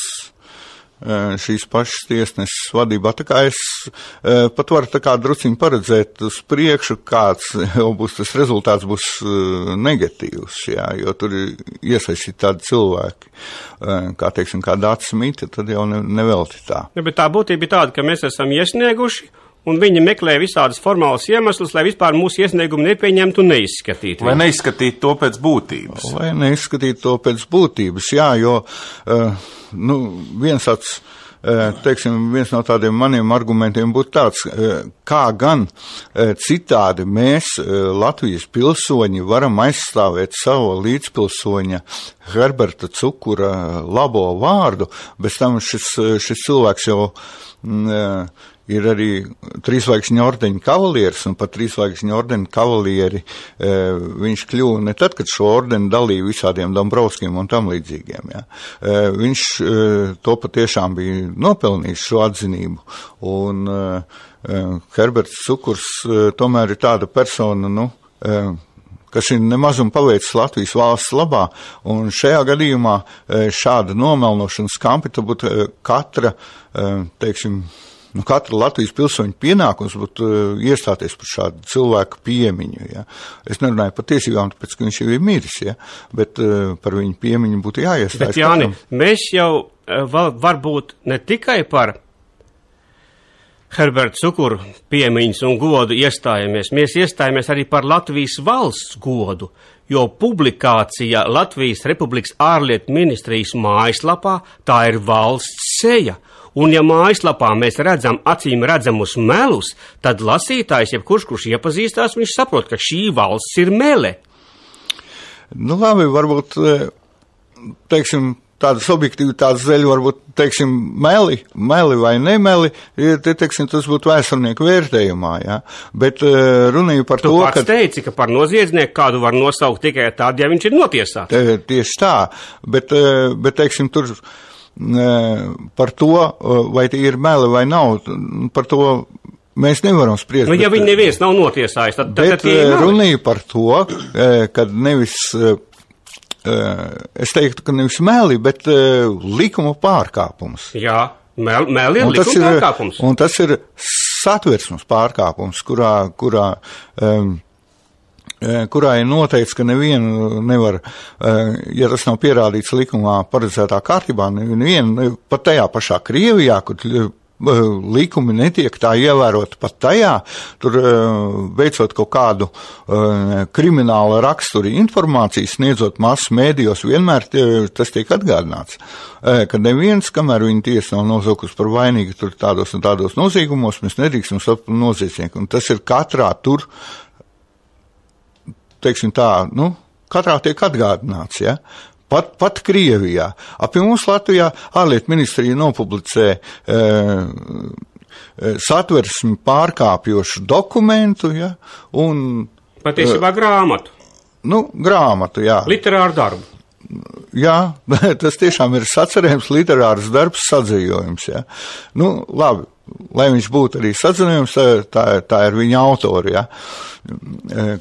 šīs pašas tiesneses vadībā. Tā kā es pat varu tā kā druciņu paredzēt uz priekšu, kāds jau būs tas rezultāts, būs negatīvs, jā, jo tur iesaistīt tādi cilvēki, kā teiksim, kā Dats Smits, tad jau nevelti tā. Ja, bet tā būtība ir tāda, ka mēs esam iesnieguši, un viņi meklē visādas formālas iemeslus, lai vispār mūsu iesniegumu nepieņemtu un neizskatītu. Vai neizskatītu to pēc būtības? Vai neizskatītu to pēc būtības, jā, jo, viens no tādiem maniem argumentiem būtu tāds, kā gan citādi mēs, Latvijas pilsoņi, varam aizstāvēt savu līdzpilsoņa Herberta Cukura labo vārdu, bez tam šis cilvēks ir arī trīsvaigžņu ordeņa kavalieris, un par trīsvaigžņu ordeņa kavalieri viņš kļuva ne tad, kad šo ordeni dalīja visādiem Dombrovskim un tam līdzīgiem. Ja. Viņš to patiešām bija nopelnījis šo atzinību, un Herberts Cukurs tomēr ir tāda persona, kas ir nemazum paveicis Latvijas valsts labā, un šajā gadījumā šāda nomelnošanas kampi būtu katra, teiksim, katra Latvijas pilsoņa pienākums būtu iestāties par šādu cilvēku piemiņu. Ja. Es nerunāju par tiesībām, tāpēc, ka viņš jau ir miris, ja, bet par viņu piemiņu būtu jāiestājas. Bet, Jāni, mēs jau varbūt ne tikai par Herberta Cukuru piemiņas un godu iestājamies, mēs iestājamies arī par Latvijas valsts godu, jo publikācija Latvijas Republikas ārlietu ministrijas mājaslapā tā ir valsts seja. Un ja mājaslapā mēs redzam acīm redzamus melus, tad lasītājs, jebkurš, kurš iepazīstās, viņš saprot, ka šī valsts ir mele. Nu labi, varbūt, teiksim, tādas objektivitātes dēļ, varbūt, teiksim, meli vai nemeli, teiksim, tas būtu vēsturnieku vērtējumā, ja. Bet runīju par to, ka... Tu pats teici, ka par noziedznieku kādu var nosaukt tikai tādu, ja viņš ir notiesāts. Tieši tā, bet teiksim, tur par to, vai tie ir meli vai nav, par to mēs nevaram spriest. Nu, ja viņi neviens nav notiesājis, tad tie ir meli. Runīju par to, kad nevis... Es teiktu, ka nevis meli, bet likuma pārkāpums. Jā, meli ir likuma pārkāpums. Un tas ir satversmes pārkāpums, kurā ir noteikts, ka nevienu nevar, ja tas nav pierādīts likumā paredzētā kārtībā, nevienu, pat tajā pašā Krievijā, kur likumi netiek tā ievēroti pat tajā, tur veicot kaut kādu krimināla rakstura informāciju, sniedzot masu mēdījos, vienmēr tas tiek atgādināts, ka neviens, kamēr viņa tiesa nav nosaukusi par vainīgu tur tādos un tādos noziegumos, mēs nedrīkstam saukt par noziedznieku, un tas ir katrā tur, teiksim tā, katrā tiek atgādināts, ja. Pat Krievijā. Pie mums Latvijā ārlietu ministrija nopublicē satversmi pārkāpjošu dokumentu, ja, un... Patiesībā grāmatu. Grāmatu, jā. Literāru darbu. Jā, tas tiešām ir sacerējums literārs darbs, sadzējojums, ja. Labi, lai viņš būtu arī sadzējojums, tā ir viņa autori, ja,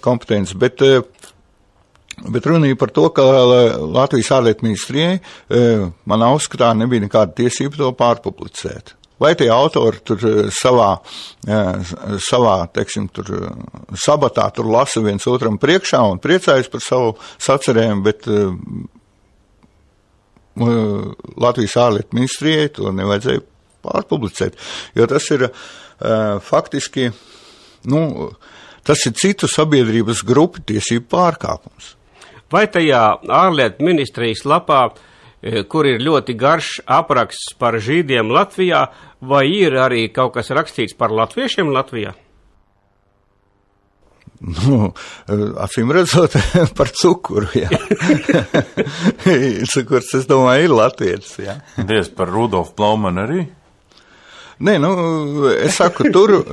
kompetence, Bet runīja par to, ka Latvijas ārlietu ministrijai manā uzskatā nebija nekāda tiesība to pārpublicēt. Vai tie autori tur savā, teiksim, tur sabatā tur lasa viens otram priekšā un priecājas par savu sacerējumu, bet Latvijas ārlietu ministrijai to nevajadzēja pārpublicēt, jo tas ir faktiski, tas ir citu sabiedrības grupu tiesību pārkāpums. Vai tajā ārlietu ministrijas lapā, kur ir ļoti garš apraksts par žīdiem Latvijā, vai ir arī kaut kas rakstīts par latviešiem Latvijā? Acīm redzot, par cukuru, jā. Cukurs, es domāju, ir latvietis, jā. Diez par Rudolfu Plaumanu arī? Nē, es saku, tur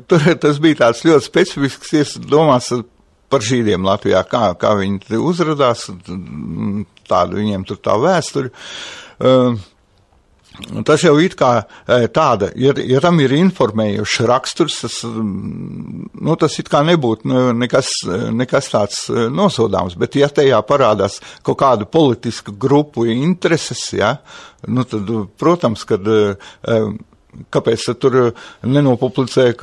tas bija tāds ļoti specifisks, domās par žīdiem Latvijā, kā viņi uzradās, tādu viņiem tur tā vēsturi. Tas jau it kā tāda, ja tam ir informējuši raksturs, tas it kā nebūtu nekas tāds nosodāms, bet ja tajā parādās kaut kādu politisku grupu intereses, ja, tad, protams, kad kāpēc tur nenopublicēja,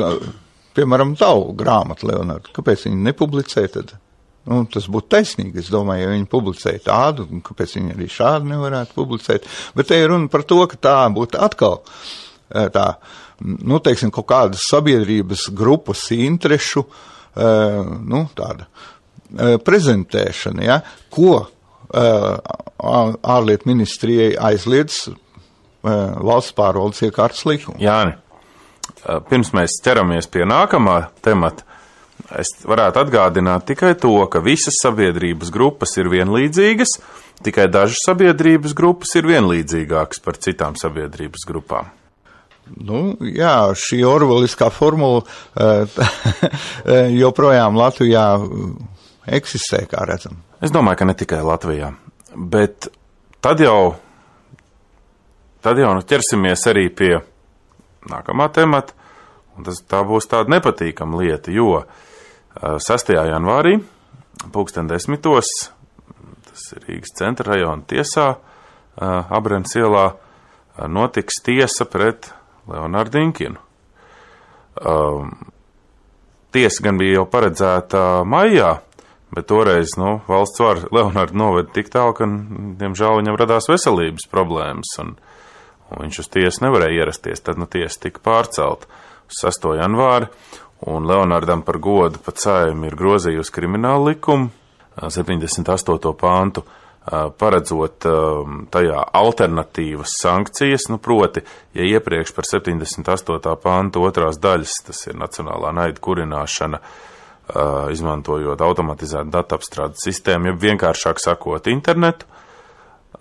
piemēram, tavu grāmatu, Leonārdu, kāpēc viņi nepublicēja tad? Tas būtu taisnīgi, es domāju, ja viņi publicēja tādu, kāpēc viņi arī šādu nevarētu publicēt, bet te ir runa par to, ka tā būtu atkal tā, teiksim, kaut kādas sabiedrības grupas interešu, tāda prezentēšana, ja, ko ārlietu ministrijai aizliedz valsts pārvaldes iekārtas likumu. Jāni, pirms mēs ķeramies pie nākamā temata, es varētu atgādināt tikai to, ka visas sabiedrības grupas ir vienlīdzīgas, tikai dažas sabiedrības grupas ir vienlīdzīgākas par citām sabiedrības grupām. Jā, šī orwelliskā formula joprojām Latvijā eksistē, kā redzam. Es domāju, ka ne tikai Latvijā, bet tad jau ķersimies arī pie nākamā temata, un tā būs tāda nepatīkama lieta, jo 6. janvārī 10:10, tas ir Rīgas centra rajona tiesā, Abrens ielā, notiks tiesa pret Leonardu Inkinu. Tiesa gan bija jau paredzēta maijā, bet toreiz valsts vara Leonardu noveda tik tālu, ka, diemžēl, viņam radās veselības problēmas, un viņš uz tiesu nevarēja ierasties. Tad tiesa tika pārcelt uz 6. janvāri, un Leonardam par godu pat Saeima ir grozījusi kriminālu likumu, 78. pāntu, paredzot tajā alternatīvas sankcijas, proti, ja iepriekš par 78. pāntu 2. daļas, tas ir nacionālā naida kurināšana, izmantojot automatizētu datapstrādes sistēmu, ja vienkāršāk sakot internetu,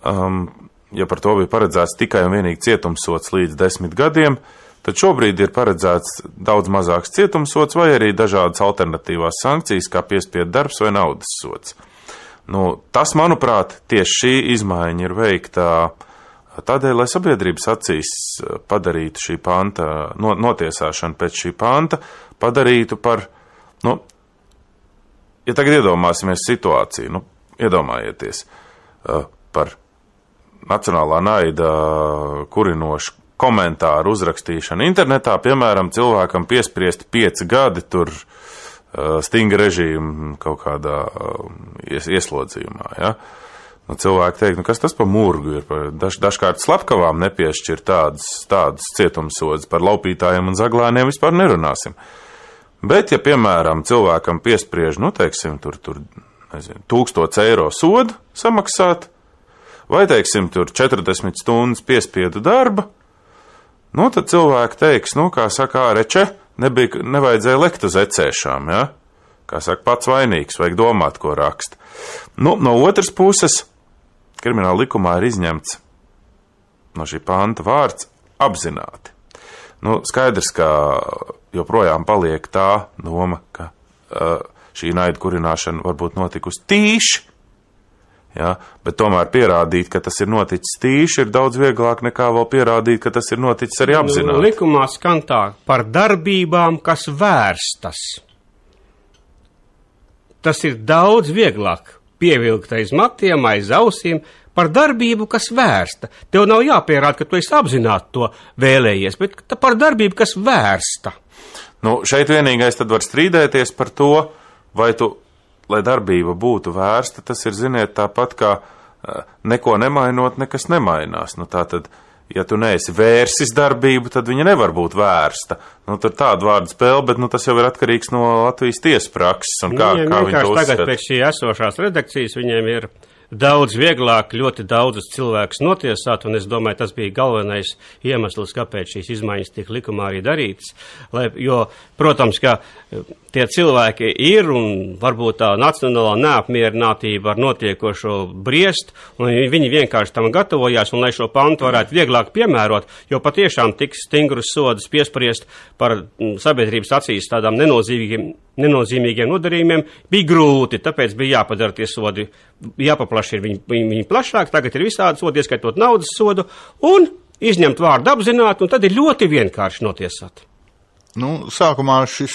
ja par to bija paredzēts tikai un vienīgi cietumsods līdz 10 gadiem, tad šobrīd ir paredzēts daudz mazāks cietumsods vai arī dažādas alternatīvās sankcijas, kā piespiedu darbs vai naudas sods. Tas, manuprāt, tieši šī izmaiņa ir veikta tādēļ, lai sabiedrības acīs padarītu šī panta, notiesāšanu pēc šī panta, padarītu par, ja tagad iedomāsimies situāciju, iedomājieties par nacionālā naida kurinošu komentāru uzrakstīšanu internetā, piemēram, cilvēkam piespriesti 5 gadi tur stinga režīma kaut kādā ieslodzījumā, ja? Cilvēki teikt, kas tas par murgu ir, dažkārt slepkavām nepiešķir tādus cietumsodus, par laupītājiem un zaglēniem vispār nerunāsim. Bet, ja, piemēram, cilvēkam piespriež, teiksim, tur 1000 eiro sodu samaksāt, vai, teiksim, tur 40 stundas piespiedu darba, tad cilvēki teiks, kā saka āreče, nevajadzēja lekt uz ecēšām, ja? Kā saka, pats vainīgs, vajag domāt, ko rakst. No otras puses, krimināla likumā ir izņemts no šī panta vārds apzināti. Skaidrs, ka joprojām paliek tā doma, ka šī naida kurināšana varbūt notikusi tīši, ja? Bet tomēr pierādīt, ka tas ir noticis tīši, ir daudz vieglāk nekā vēl pierādīt, ka tas ir noticis arī apzināti. Likumā skan tā par darbībām, kas vērstas. Tas ir daudz vieglāk pievilkt aiz matiem, aiz ausīm, par darbību, kas vērsta. Tev nav jāpierāda, ka tu esi apzināti to vēlējies, bet par darbību, kas vērsta. Šeit vienīgais tad var strīdēties par to, vai lai darbība būtu vērsta, tas ir, ziniet, tāpat kā neko nemainot, nekas nemainās. Tātad, ja tu neesi vērsis darbību, tad viņa nevar būt vērsta. Tur tāda vārda spēle, bet tas jau ir atkarīgs no Latvijas tiesas prakses un kā viņi to uzskata. Tagad pēc šī esošās redakcijas viņiem ir daudz vieglāk ļoti daudzus cilvēkus notiesāt, un es domāju, tas bija galvenais iemesls, kāpēc šīs izmaiņas tiek likumā arī darītas. Jo, protams, ka tie cilvēki ir, un varbūt tā nacionālā neapmierinātība ar notiekošo briest, un viņi vienkārši tam gatavojās, un lai šo pantu varētu vieglāk piemērot, jo patiešām tik stingrus sodus piespriest par sabiedrības acīs tādām nenozīmīgiem nodarījumiem bija grūti, tāpēc bija jāpadara tie sodi, jāpaplašina viņi plašāk, tagad ir visādi sodi, ieskaitot naudas sodu, un izņemt vārdu apzināti, un tad ir ļoti vienkārši notiesāt. Sākumā šis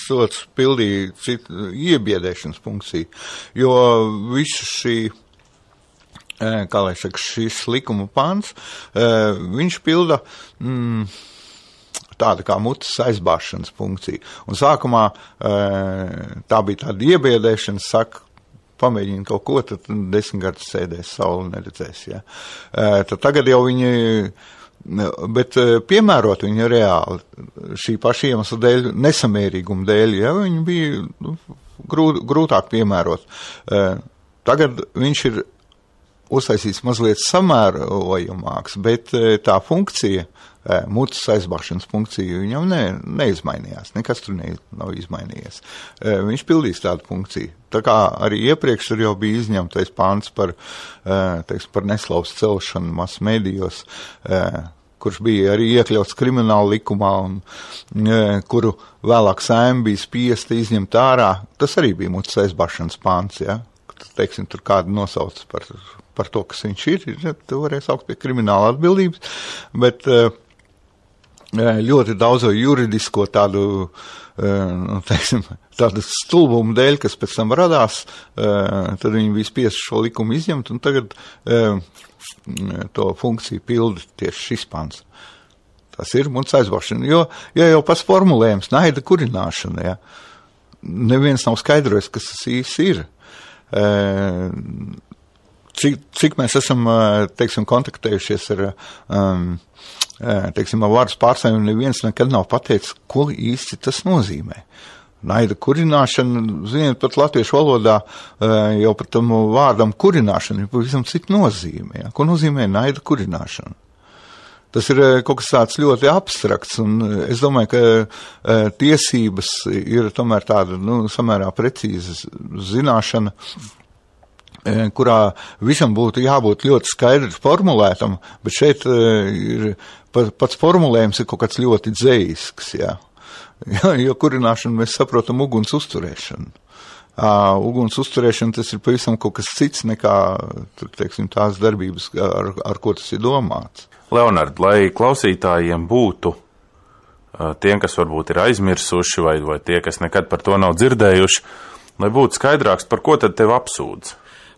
sods pildīja iebiedēšanas funkciju, jo visu šī, kā lai saka, šis likuma pants, viņš pilda tāda kā mutes aizbāšanas funkcija. Un sākumā tā bija tāda iebiedēšana, saka, pamēģini kaut ko, tad 10 gadus sēdēs, sauli neredzēs. Ja? Tad tagad jau viņi, bet piemērot viņu reāli šī paša iemesla dēļ, nesamērīguma dēļ, ja viņi bija grūtāk piemērot. Tagad viņš ir uztaisīts mazliet samērojamāks, bet tā funkcija, mutes aizbāšanas funkcija, viņam neizmainījās, nekas tur nav izmainījies. Viņš pildīs tādu funkciju. Tā kā arī iepriekš tur jau bija izņemtais pāns par neslavas celšanu mass mēdījos, kurš bija arī iekļauts krimināla likumā un kuru vēlāk Saeima bija spiesta izņemt ārā. Tas arī bija mutas aizbāšanas pāns, ja? Teiksim, tur kādu nosauc par to, kas viņš ir, tu varēs saukt pie krimināla atbildības, bet ļoti daudzo juridisko tādu, teiksim, tādu stulbumu dēļ, kas pēc tam radās, tad viņi bija spiesti šo likumu izņemt, un tagad to funkciju pilda tieši šis pants. Tas ir mutas aizbāšana, jo jau pats formulējums naida kurināšana, ja, neviens nav skaidrojis, kas tas īsti ir. Cik mēs esam, teiksim, kontaktējušies ar, teiksim, ar varas pārstāvjiem, neviens nekad nav pateicis, ko īsti tas nozīmē. Naida kurināšana, ziniet, pat latviešu valodā jau par tam vārdam kurināšana ir pavisam cita nozīme. Ja? Ko nozīmē naida kurināšana? Tas ir kaut kas tāds ļoti abstrakts, un es domāju, ka tiesības ir tomēr tāda, samērā precīza zināšana, kurā visam būtu jābūt ļoti skaidri formulētam, bet šeit ir pats formulējums ir kaut kāds ļoti dzējisks, jā. Jo kurināšanu mēs saprotam uguns uzturēšanu. Uguns uzturēšana tas ir pavisam kaut kas cits nekā, teiksim, tās darbības, ar ko tas ir domāts. Leonard, lai klausītājiem būtu tiem, kas varbūt ir aizmirsuši vai tie, kas nekad par to nav dzirdējuši, lai būtu skaidrāks, par ko tad tev apsūdz?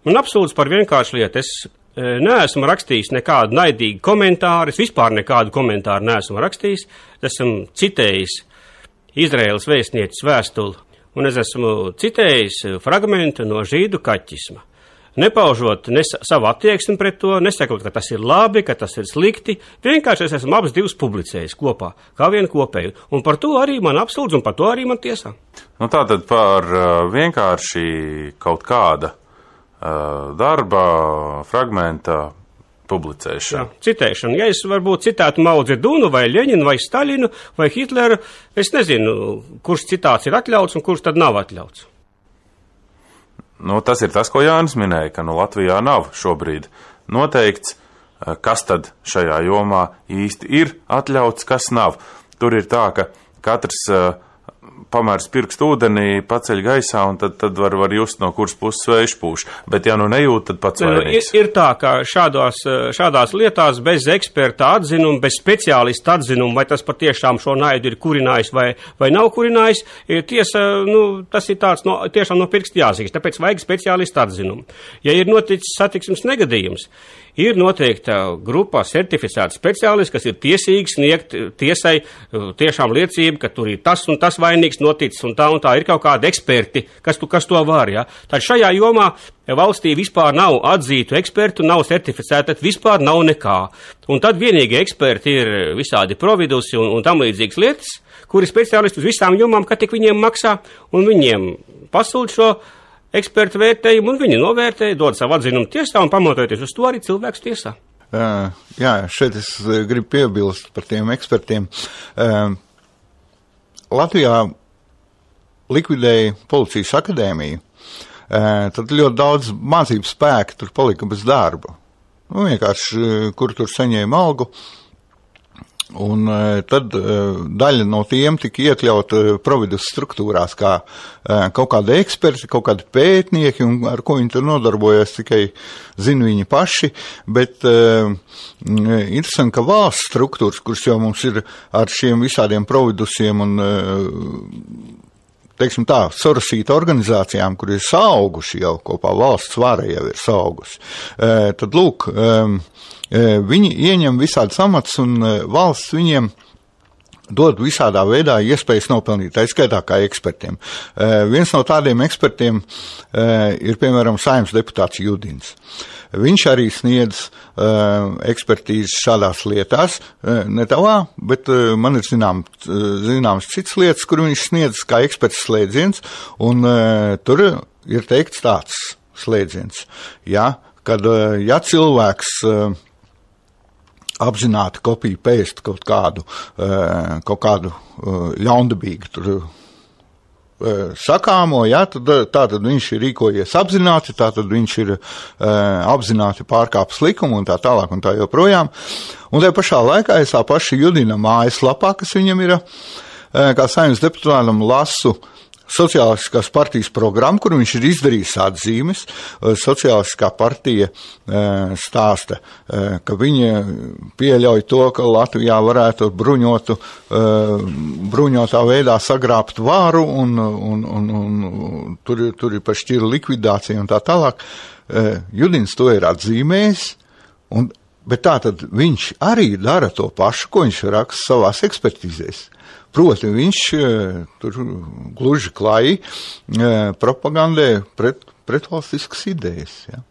Man apsūdz par vienkāršu lietu. Es neesmu rakstījis nekādu naidīgu komentāru, es vispār nekādu komentāru neesmu rakstījis. Esmu citējis Izraēlas vēstnieces vēstuli, un es esmu citējis fragmentu no žīdu kaķisma. Nepaužot savu attieksmi pret to, nesakot, ka tas ir labi, ka tas ir slikti, vienkārši es esmu abas divas publicējis kopā, kā vienu kopēju, un par to arī man apsūdz, un par to arī man tiesā. Tātad par vienkārši kaut kāda darba, fragmenta publicēšanu. Jā, citēšanu. Ja es varbūt citētu Mao Dzedunu vai Ļeņinu vai Staļinu vai Hitleru, es nezinu, kurš citāts ir atļauts un kurš tad nav atļauts. Tas ir tas, ko Jānis minēja, ka Latvijā nav šobrīd noteikts, kas tad šajā jomā īsti ir atļauts, kas nav. Tur ir tā, ka katrs pamērs pirkstu ūdenī, paceļ gaisā, un tad var just, no kuras puses vējš pūš. Bet ja nejūt, tad pats vainīgs. Ir tā, ka šādās lietās bez eksperta atzinuma, bez speciālista atzinuma, vai tas patiešām šo naidu ir kurinājis vai nav kurinājis, tiesa, tas ir tāds tiešām no pirksta jāsīst, tāpēc vajag speciālista atzinumu. Ja ir noticis satiksmes negadījums, ir noteikta grupā certificēta speciālisti, kas ir tiesīgi sniegt tiesai tiešām liecību, ka tur ir tas un tas vainīgs noticis un tā ir kaut kādi eksperti, kas to var, ja. Tad šajā jomā valstī vispār nav atzītu ekspertu, nav certificēta, vispār nav nekā. Un tad vienīgi eksperti ir visādi providusi un tam līdzīgas lietas, kuri speciālisti uz visām jomām, ka tik viņiem maksā, un viņiem pasūta šo ekspertu vērtējumu, un viņi novērtēja, dod savu atzinumu tiesā, un pamatojoties uz to arī cilvēks tiesā. Jā, šeit es gribu piebilst par tiem ekspertiem. Latvijā likvidēja policijas akadēmiju, tad ļoti daudz mācību spēku tur palika bez darba. Vienkārši, kur tur saņēma algu, un tad daļa no tiem tika iekļaut providus struktūrās kā kaut kādi eksperti, kaut kādi pētnieki, un ar ko viņi tur nodarbojas, tikai zina viņi paši, bet interesanti, ka valsts struktūras, kuras jau mums ir ar šiem visādiem providusiem un teiksim tā, sorosīta organizācijām, kur ir sauguši jau kopā valsts vara jau ir saugusi, tad lūk, viņi ieņem visādas amats un valsts viņiem dod visādā veidā iespējas nopelnīt, tā skaitā kā ekspertiem. Viens no tādiem ekspertiem ir, piemēram, Saeimas deputāts Judins. Viņš arī sniedz ekspertīzes šādās lietās, ne tavā, bet man ir zināms cits lietas, kur viņš sniedz kā eksperts slēdziens, un tur ir teikts tāds slēdziens, ja, kad ja cilvēks apzināti kopiju pēst kaut kādu ļaundabīgu tur sakāmo, ja, tātad viņš ir rīkojies apzināti, tātad viņš ir apzināti pārkāpis likumu un tā tālāk un tā joprojām. Un tajā pašā laikā es tā paša Judina mājaslapā, kas viņam ir, kā saimnes deputātam, lasu Sociālistiskās partijas programmu, kur viņš ir izdarījis atzīmes. Sociālistiskā partija stāsta, ka viņa pieļauj to, ka Latvijā varētu bruņotā veidā sagrābt varu un tur ir pa šķiru likvidācija un tā tālāk. Judins to ir atzīmējis, bet tātad viņš arī dara to pašu, ko viņš raksta savās ekspertīzēs. Proti, viņš tur gluži klāji propagandē pretvalstiskas idejas. Ja.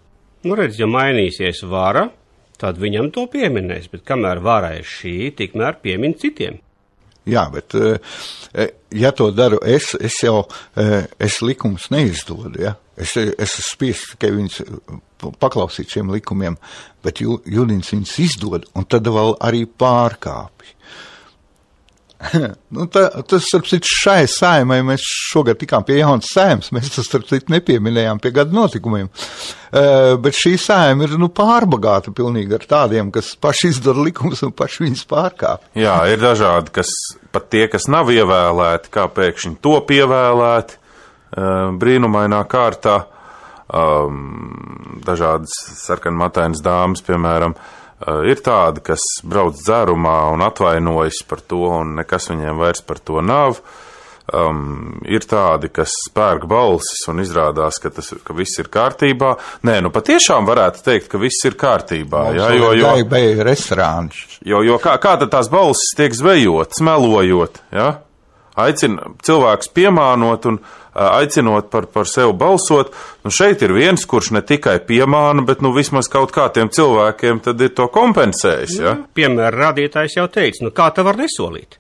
Nu, redz, ja mainīsies vara, tad viņam to pieminēs, bet kamēr vara ir šī, tikmēr piemin citiem. Jā, bet ja to daru es likumus neizdodu, ja. Es esmu spiests tikai viņus paklausīt šiem likumiem, bet Judins viņus izdod un tad vēl arī pārkāpj. Nu, tas, starp citu, šai saimai mēs šogad tikām pie jaunas saimas, mēs tas, starp citu, nepieminējām pie gada notikumiem, bet šī saima ir, pārbagāta pilnīgi ar tādiem, kas paši izdara likumus un paši viņus pārkāp. Jā, ir dažādi, pat tie, kas nav ievēlēti, kā pēkšņi top ievēlēti, brīnumainā kārtā, dažādas sarkanmatainas dāmas, piemēram, ir tādi, kas brauc dzērumā un atvainojas par to, un nekas viņiem vairs par to nav. Ir tādi, kas pērk balsis un izrādās, ka viss ir kārtībā. Nē, patiešām varētu teikt, ka viss ir kārtībā. Jā, bija restorāni. Jo kā tad tās balsis tiek zvejotas, melojot, jā? Aicina cilvēks piemānot un aicinot par sevi balsot. Šeit ir viens, kurš ne tikai piemāna, bet vismaz kaut kā tiem cilvēkiem tad ir to kompensējis. Ja? Piemēra rādītājs jau teica, kā te var nesolīt?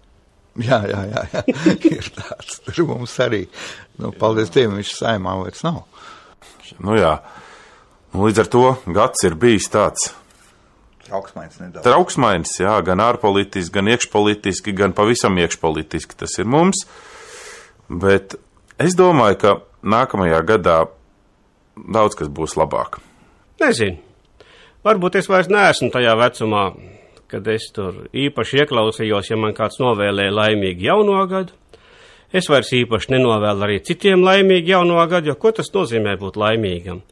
Jā, ir tāds. Tur mums arī, paldies Dievam, viņš saimā vairs nav. Jā, līdz ar to gads ir bijis tāds trauksmains, jā, gan ārpolitiski, gan iekšpolitiski, gan pavisam iekšpolitiski tas ir mums, bet es domāju, ka nākamajā gadā daudz kas būs labāk. Nezinu. Varbūt es vairs neesmu tajā vecumā, kad es tur īpaši ieklausījos, ja man kāds novēlēja laimīgu jauno gadu. Es vairs īpaši nenovēlu arī citiem laimīgu jauno gadu, jo ko tas nozīmē būt laimīgam?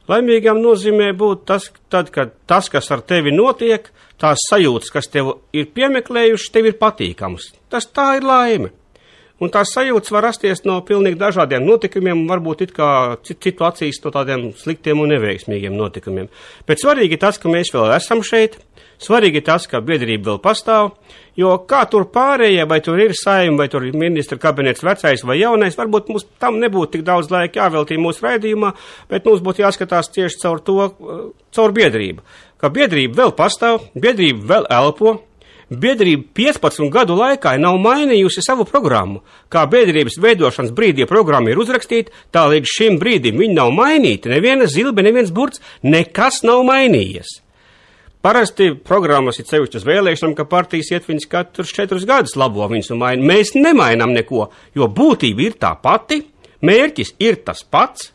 Laimīgam nozīmē būt tad, kad tas, kas ar tevi notiek, tās sajūtas, kas tev ir piemeklējušas, tev ir patīkams. Tā ir laime. Un tās sajūtas var rasties no pilnīgi dažādiem notikumiem, varbūt it kā citu acīs no tādiem sliktiem un neveiksmīgiem notikumiem. Bet svarīgi tas, ka mēs vēl esam šeit, svarīgi tas, ka biedrība vēl pastāv, jo kā tur pārējie, vai tur ir saima, vai tur ir ministra kabinets vecais vai jaunais, varbūt mums tam nebūtu tik daudz laika jāveltī mūsu raidījumā, bet mums būtu jāskatās tieši caur biedrību. Ka biedrība vēl pastāv, biedrība vēl elpo, biedrība 15 gadu laikā nav mainījusi savu programmu. Kā biedrības veidošanas brīdī programma ir uzrakstīta, tā līdz šim brīdim viņa nav mainīta, neviena zilbe, neviens burts, nekas nav mainījies. Parasti programmas ir sevišķi uz vēlēšanām, ka partijas iet viņas katrus 4 gadus labo viņas un maina. Mēs nemainām neko, jo būtība ir tā pati, mērķis ir tas pats.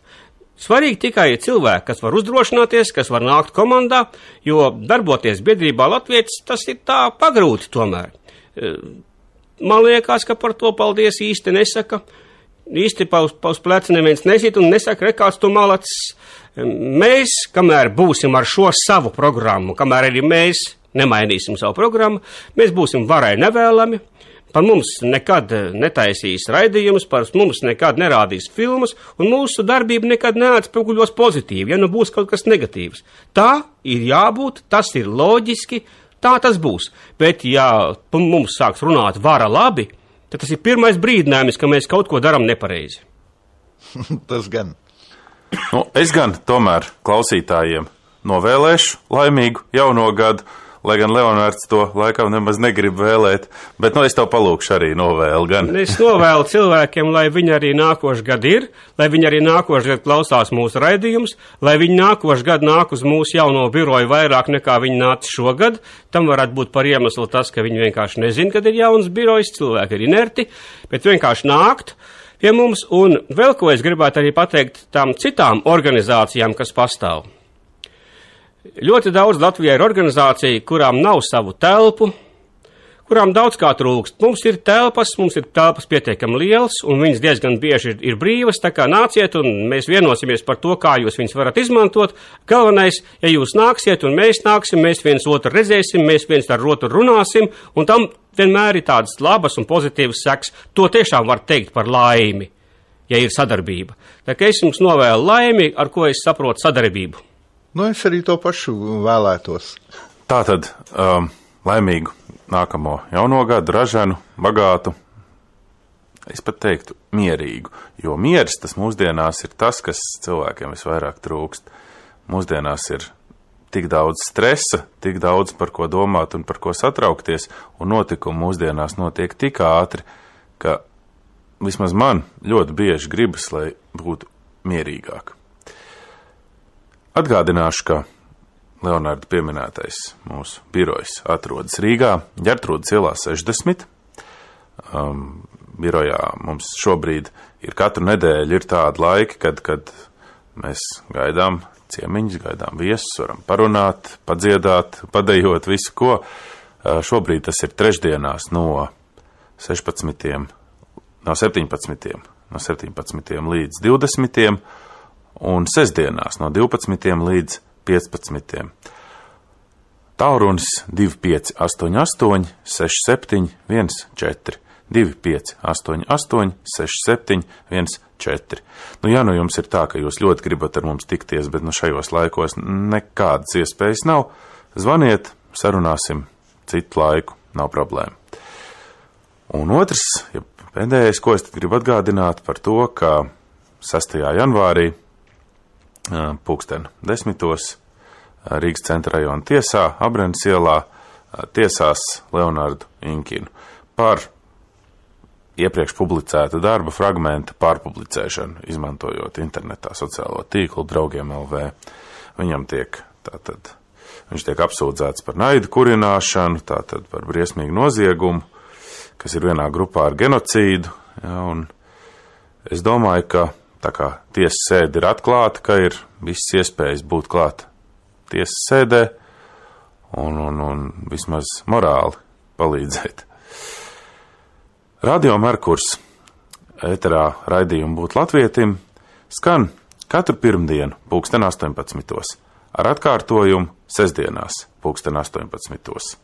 Svarīgi tikai ir cilvēki, kas var uzdrošināties, kas var nākt komandā, jo darboties biedrībā Latvietis, tas ir tā pagrūti tomēr. Man liekas, ka par to paldies īsti nesaka. Īsti pa uz pleca neviens nesit un nesaka, rekāds tu malacis. Mēs, kamēr būsim ar šo savu programmu, kamēr arī mēs nemainīsim savu programmu, mēs būsim varai nevēlami. Par mums nekad netaisīs raidījumus, par mums nekad nerādīs filmas, un mūsu darbība nekad neatspoguļos pozitīvi, ja būs kaut kas negatīvs. Tā ir jābūt, tas ir loģiski, tā tas būs. Bet, ja mums sāks runāt vara labi, tad tas ir pirmais brīdinājums, ka mēs kaut ko daram nepareizi. Tas gan. Es gan tomēr klausītājiem novēlēšu laimīgu jauno gadu, lai gan Leonārds to laikam nemaz negrib vēlēt, bet es tev palūkšu arī novēlu gan. Es novēlu cilvēkiem, lai viņi arī nākošu gadu ir, lai viņi arī nākošu gadu klausās mūsu raidījumus, lai viņi nākošu gadu nāk uz mūsu jauno biroju vairāk nekā viņi nāca šogad. Tam varētu būt par iemeslu tas, ka viņi vienkārši nezin, kad ir jauns birojs, cilvēki ir inerti, bet vienkārši nākt, pie mums, un vēl ko es gribētu arī pateikt tām citām organizācijām, kas pastāv. Ļoti daudz Latvijā ir organizācija, kurām nav savu telpu, kurām daudz kā trūkst. Mums ir telpas pietiekami liels, un viņas diezgan bieži ir brīvas, tā kā nāciet, un mēs vienosimies par to, kā jūs viņas varat izmantot. Galvenais, ja jūs nāksiet, un mēs nāksim, mēs viens otru redzēsim, mēs viens ar otru runāsim, un tam vienmēr ir tādas labas un pozitīvas sekas. To tiešām var teikt par laimi, ja ir sadarbība. Tā kā es jums novēlu laimi, ar ko es saprotu sadarbību. Es arī to pašu vēlētos. Tātad laimīgu nākamo jauno gadu, ražanu, bagātu, es pat teiktu mierīgu, jo mieris tas mūsdienās ir tas, kas cilvēkiem visvairāk trūkst. Mūsdienās ir tik daudz stresa, tik daudz par ko domāt un par ko satraukties, un notikumi mūsdienās notiek tik ātri, ka vismaz man ļoti bieži gribas, lai būtu mierīgāk. Atgādināšu, ka Leonarda pieminētais mūsu birojs atrodas Rīgā, Ģertrūdes ielā 60. Birojā mums šobrīd ir katru nedēļu ir tādi laiki, kad mēs gaidām ciemiņus, gaidām viesus, varam parunāt, padziedāt, padejot visu ko. Šobrīd tas ir trešdienās no 17. līdz 20. un sestdienās no 12. līdz 15. Tālrunis 2588 67 14, 2588 67 14. Ja jums ir tā, ka jūs ļoti gribat ar mums tikties, bet šajos laikos nekādas iespējas nav, zvaniet, sarunāsim citu laiku, nav problēma. Un otrs, pēdējais, ko es tad gribu atgādināt par to, ka 6. janvārī pulksten 10. Rīgas centra rajona tiesā, Abrenes ielā, tiesās Leonardu Inkinu par iepriekš publicēta darba fragmenta pārpublicēšanu, izmantojot internetā sociālo tīklu Draugiem LV. Viņš tiek apsūdzēts par naidu kurināšanu, tātad par briesmīgu noziegumu, kas ir vienā grupā ar genocīdu, un es domāju, ka tā kā tiesas sēde ir atklāta, ka ir visas iespējas būt klāt tiesas sēdē un vismaz morāli palīdzēt. Radio Merkurs ēterā raidījumu Būt Latvietim skan katru pirmdienu pulksten 18. ar atkārtojumu sestdienās pulksten 18.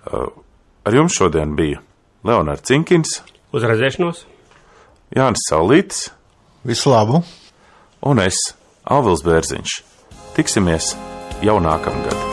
Ar jums šodien bija Leonards Inkins, uz redzēšanos, Jānis Saulītis, visu labu, un es, Alvils Bērziņš. Tiksimies jau nākamgad.